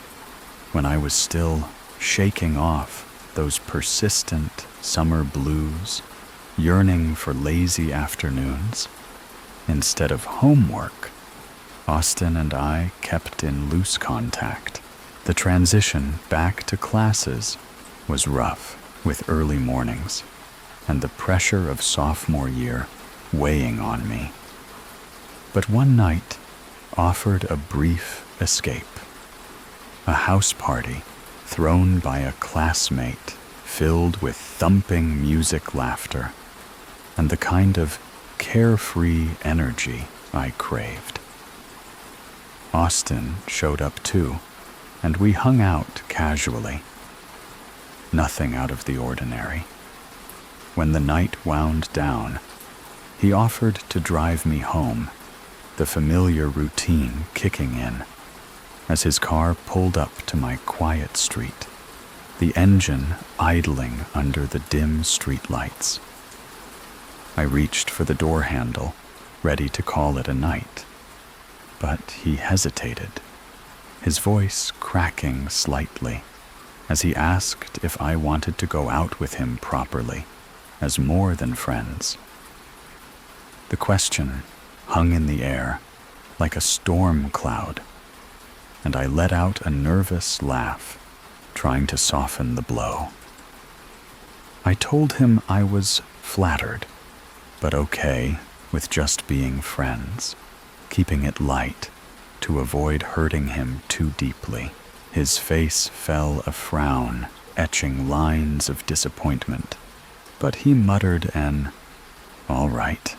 when I was still shaking off those persistent summer blues, yearning for lazy afternoons, instead of homework, Austin and I kept in loose contact. The transition back to classes was rough, with early mornings and the pressure of sophomore year weighing on me. But one night offered a brief escape. A house party thrown by a classmate filled with thumping music laughter and the kind of carefree energy I craved. Austin showed up too, and we hung out casually. Nothing out of the ordinary. When the night wound down, he offered to drive me home, the familiar routine kicking in, as his car pulled up to my quiet street, the engine idling under the dim streetlights. I reached for the door handle, ready to call it a night, but he hesitated, his voice cracking slightly as he asked if I wanted to go out with him properly, as more than friends. The question hung in the air like a storm cloud, and I let out a nervous laugh, trying to soften the blow. I told him I was flattered, but okay with just being friends, keeping it light to avoid hurting him too deeply. His face fell a frown, etching lines of disappointment, but he muttered an, "All right,"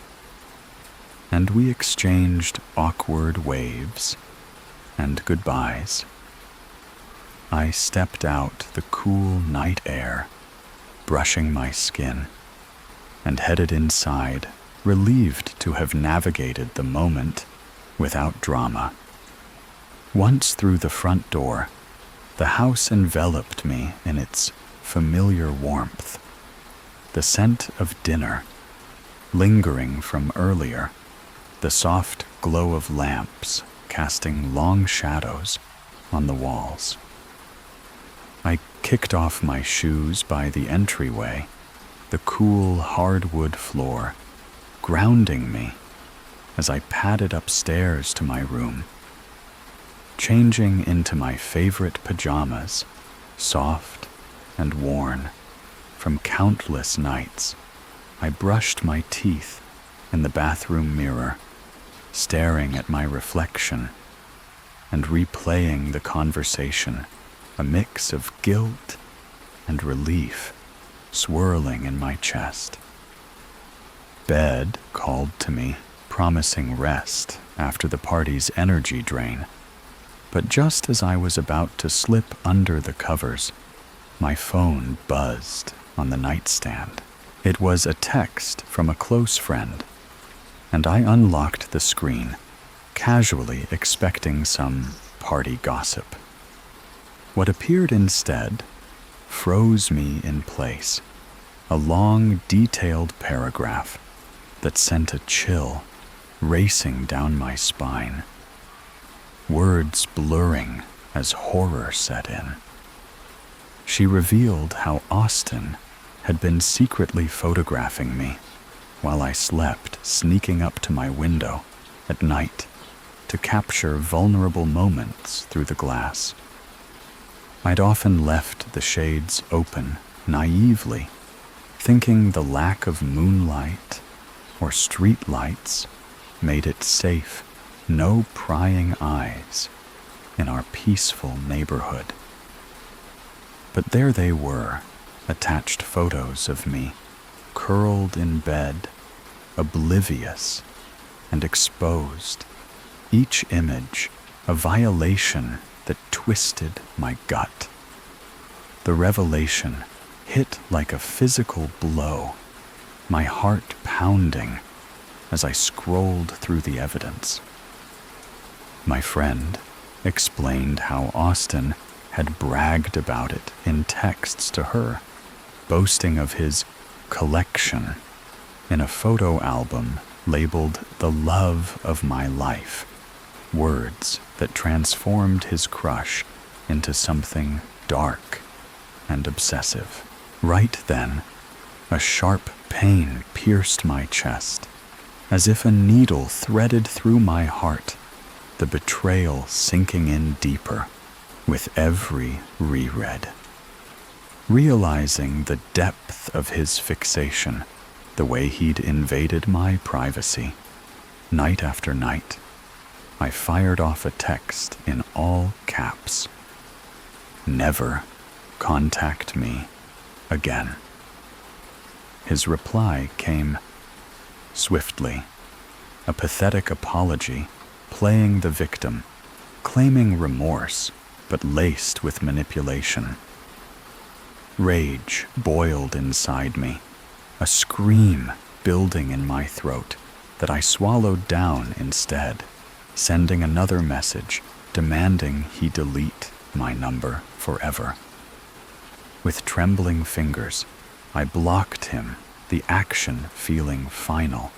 and we exchanged awkward waves and goodbyes. I stepped out the cool night air, brushing my skin, and headed inside, relieved to have navigated the moment without drama. Once through the front door, The house enveloped me in its familiar warmth, the scent of dinner, lingering from earlier, the soft glow of lamps casting long shadows on the walls. I kicked off my shoes by the entryway, the cool hardwood floor grounding me as I padded upstairs to my room. Changing into my favorite pajamas, soft and worn from countless nights, I brushed my teeth in the bathroom mirror, staring at my reflection and replaying the conversation, a mix of guilt and relief swirling in my chest. Bed called to me, promising rest after the party's energy drain. But just as I was about to slip under the covers, my phone buzzed on the nightstand. It was a text from a close friend, and I unlocked the screen, casually expecting some party gossip. What appeared instead froze me in place, a long, detailed paragraph that sent a chill racing down my spine, words blurring as horror set in. She revealed how Austin had been secretly photographing me while I slept, sneaking up to my window at night to capture vulnerable moments through the glass. I'd often left the shades open naively, thinking the lack of moonlight or street lights made it safe, no prying eyes in our peaceful neighborhood. But there they were, attached photos of me, curled in bed, oblivious and exposed, each image a violation that twisted my gut. The revelation hit like a physical blow, my heart pounding as I scrolled through the evidence. My friend explained how Austin had bragged about it in texts to her, boasting of his collection in a photo album labeled "The Love of My Life," words that transformed his crush into something dark and obsessive. Right then, a sharp pain pierced my chest, as if a needle threaded through my heart, the betrayal sinking in deeper with every reread. Realizing the depth of his fixation, the way he'd invaded my privacy, night after night, I fired off a text in all caps. Never contact me again. His reply came swiftly, a pathetic apology, playing the victim, claiming remorse, but laced with manipulation. Rage boiled inside me, a scream building in my throat that I swallowed down instead, sending another message demanding he delete my number forever. With trembling fingers, I blocked him, the action feeling final,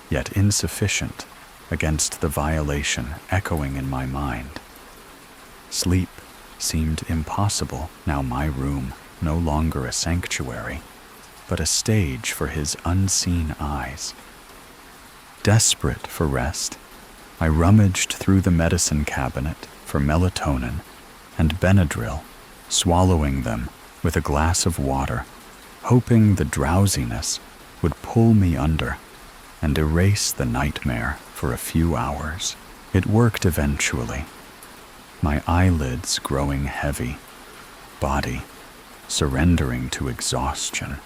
yet insufficient against the violation echoing in my mind. Sleep seemed impossible, now my room no longer a sanctuary, but a stage for his unseen eyes. Desperate for rest, I rummaged through the medicine cabinet for melatonin and Benadryl, swallowing them with a glass of water, hoping the drowsiness would pull me under and erase the nightmare for a few hours. It worked eventually, my eyelids growing heavy, body surrendering to exhaustion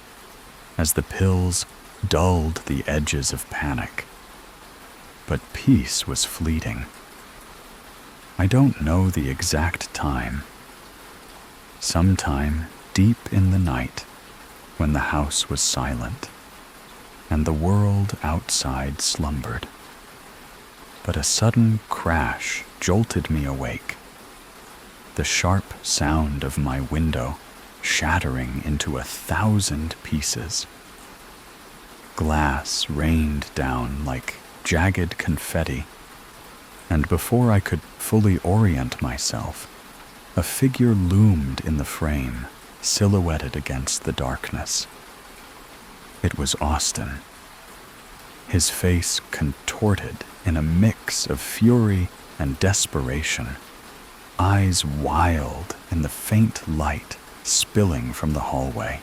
as the pills dulled the edges of panic. But peace was fleeting. I don't know the exact time. Sometime deep in the night, when the house was silent and the world outside slumbered. But a sudden crash jolted me awake. the sharp sound of my window shattering into 1,000 pieces. Glass rained down like jagged confetti, and before I could fully orient myself, a figure loomed in the frame, silhouetted against the darkness. It was Austin. His face contorted in a mix of fury and desperation, eyes wild in the faint light spilling from the hallway.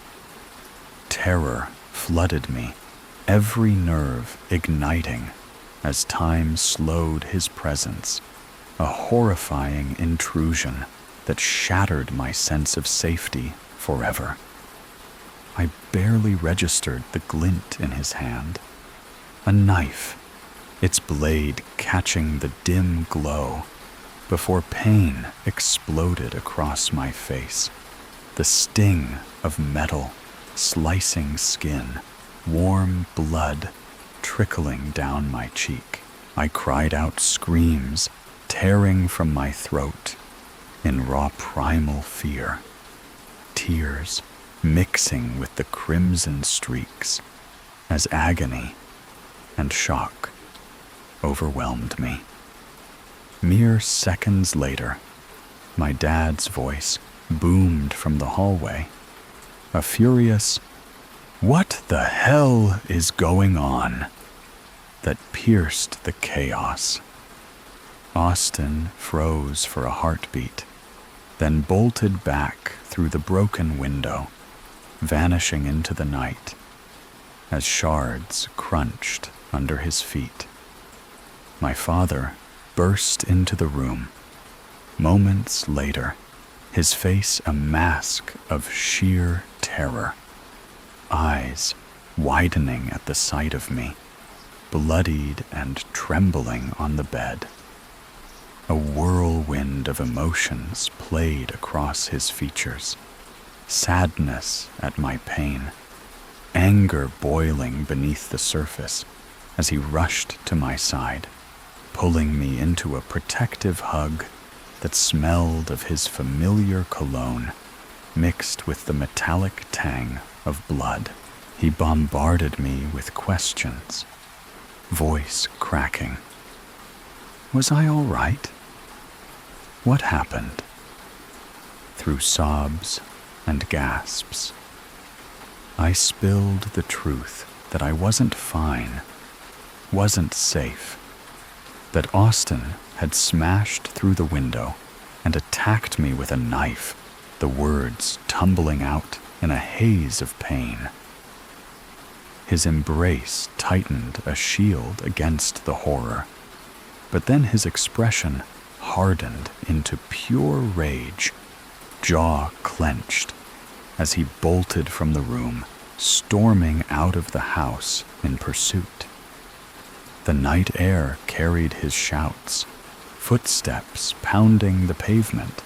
Terror flooded me, every nerve igniting as time slowed his presence, a horrifying intrusion that shattered my sense of safety forever. I barely registered the glint in his hand. A knife, its blade catching the dim glow, before pain exploded across my face. The sting of metal slicing skin, warm blood trickling down my cheek. I cried out screams tearing from my throat in raw primal fear, tears mixing with the crimson streaks as agony and shock overwhelmed me. Mere seconds later, my dad's voice boomed from the hallway, a furious, "What the hell is going on?" that pierced the chaos. Austin froze for a heartbeat, then bolted back through the broken window, vanishing into the night as shards crunched under his feet. My father burst into the room. Moments later, his face a mask of sheer terror, eyes widening at the sight of me, bloodied and trembling on the bed. A whirlwind of emotions played across his features, sadness at my pain, anger boiling beneath the surface as he rushed to my side, pulling me into a protective hug that smelled of his familiar cologne mixed with the metallic tang of blood. He bombarded me with questions, voice cracking. Was I all right? What happened? Through sobs and gasps, I spilled the truth that I wasn't fine, wasn't safe, that Austin had smashed through the window and attacked me with a knife, the words tumbling out in a haze of pain. His embrace tightened a shield against the horror, but then his expression hardened into pure rage, jaw clenched, as he bolted from the room, storming out of the house in pursuit. The night air carried his shouts, footsteps pounding the pavement,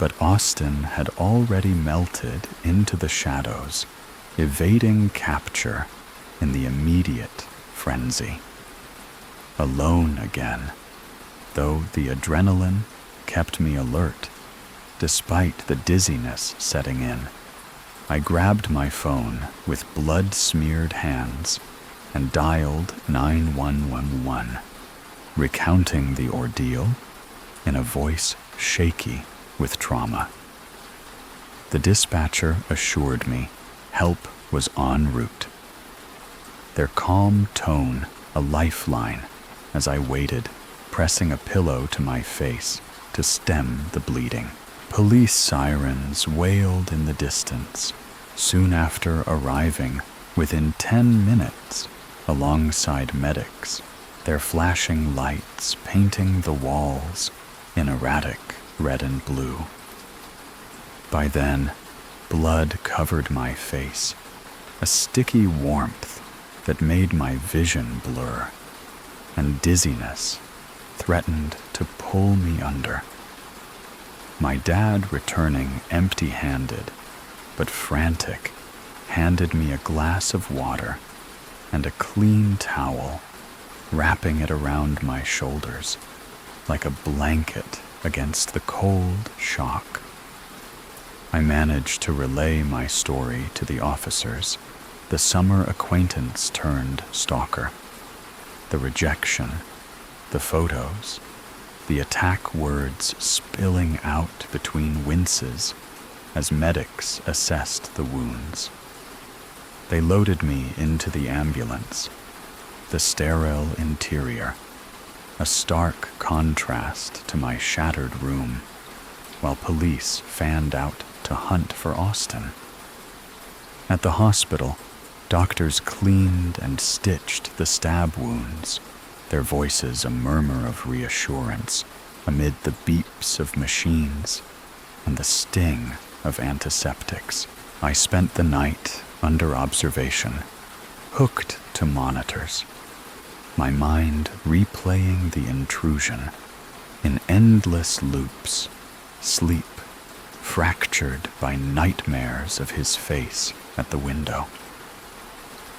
but Austin had already melted into the shadows, evading capture in the immediate frenzy. Alone again, though the adrenaline kept me alert, despite the dizziness setting in. I grabbed my phone with blood-smeared hands and dialed 911, recounting the ordeal in a voice shaky with trauma. The dispatcher assured me help was en route, their calm tone a lifeline as I waited, pressing a pillow to my face to stem the bleeding. Police sirens wailed in the distance, soon after arriving within 10 minutes alongside medics, their flashing lights painting the walls in erratic red and blue. By then, blood covered my face, a sticky warmth that made my vision blur, and dizziness threatened to pull me under. My dad, returning empty-handed but frantic, handed me a glass of water and a clean towel, wrapping it around my shoulders like a blanket against the cold shock. I managed to relay my story to the officers, the summer acquaintance turned stalker. The rejection, the photos, the attack words spilling out between winces as medics assessed the wounds. They loaded me into the ambulance, the sterile interior, a stark contrast to my shattered room, while police fanned out to hunt for Austin. At the hospital, doctors cleaned and stitched the stab wounds, their voices a murmur of reassurance amid the beeps of machines and the sting of antiseptics. I spent the night under observation, hooked to monitors, my mind replaying the intrusion in endless loops, sleep fractured by nightmares of his face at the window.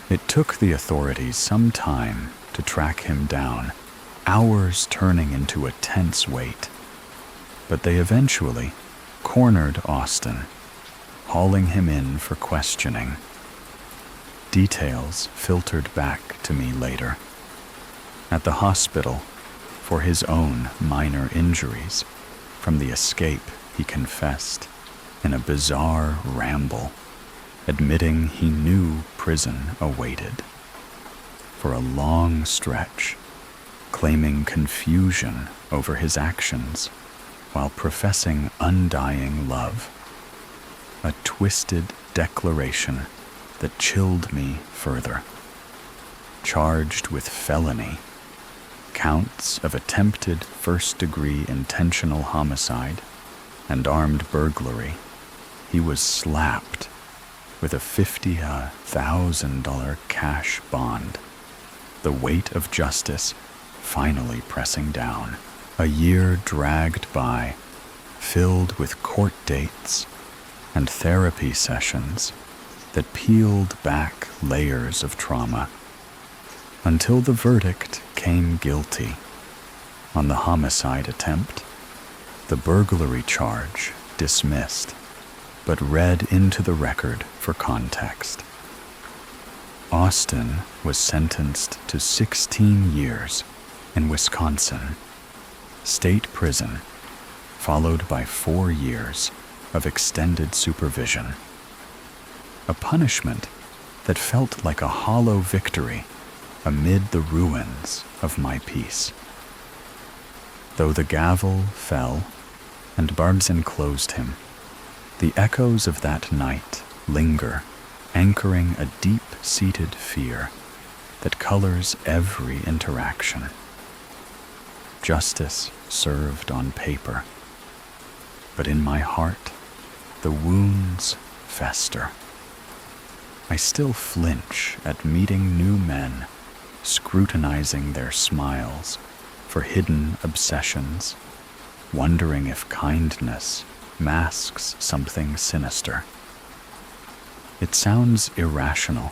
It took the authorities some time to track him down, hours turning into a tense wait, but they eventually cornered Austin, hauling him in for questioning. Details filtered back to me later. At the hospital, for his own minor injuries, from the escape he confessed in a bizarre ramble, admitting he knew prison awaited. For a long stretch, claiming confusion over his actions while professing undying love. A twisted declaration that chilled me further. Charged with felony, counts of attempted first-degree intentional homicide and armed burglary, he was slapped with a $50,000 cash bond, the weight of justice finally pressing down. A year dragged by, filled with court dates and therapy sessions that peeled back layers of trauma, until the verdict came guilty on the homicide attempt, the burglary charge dismissed, but read into the record for context. Austin was sentenced to 16 years in Wisconsin, state prison, followed by 4 years of extended supervision. A punishment that felt like a hollow victory amid the ruins of my peace. Though the gavel fell and Barbs enclosed him, the echoes of that night linger, anchoring a deep-seated fear that colors every interaction. Justice served on paper, but in my heart, the wounds fester. I still flinch at meeting new men, scrutinizing their smiles for hidden obsessions, wondering if kindness masks something sinister. It sounds irrational,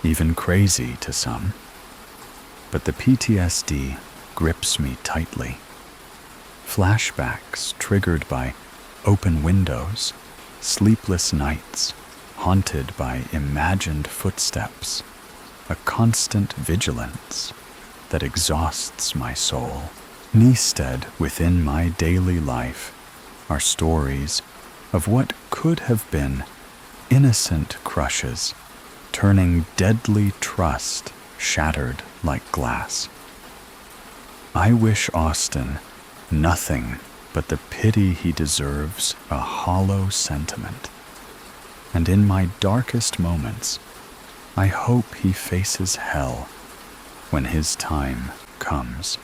even crazy to some, but the PTSD grips me tightly. Flashbacks triggered by open windows, sleepless nights, haunted by imagined footsteps, a constant vigilance that exhausts my soul. Kneestead within my daily life are stories of what could have been innocent crushes, turning deadly trust shattered like glass. I wish Austin nothing but the pity he deserves, a hollow sentiment. And in my darkest moments, I hope he faces hell when his time comes.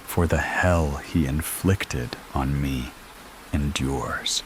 For the hell he inflicted on me endures.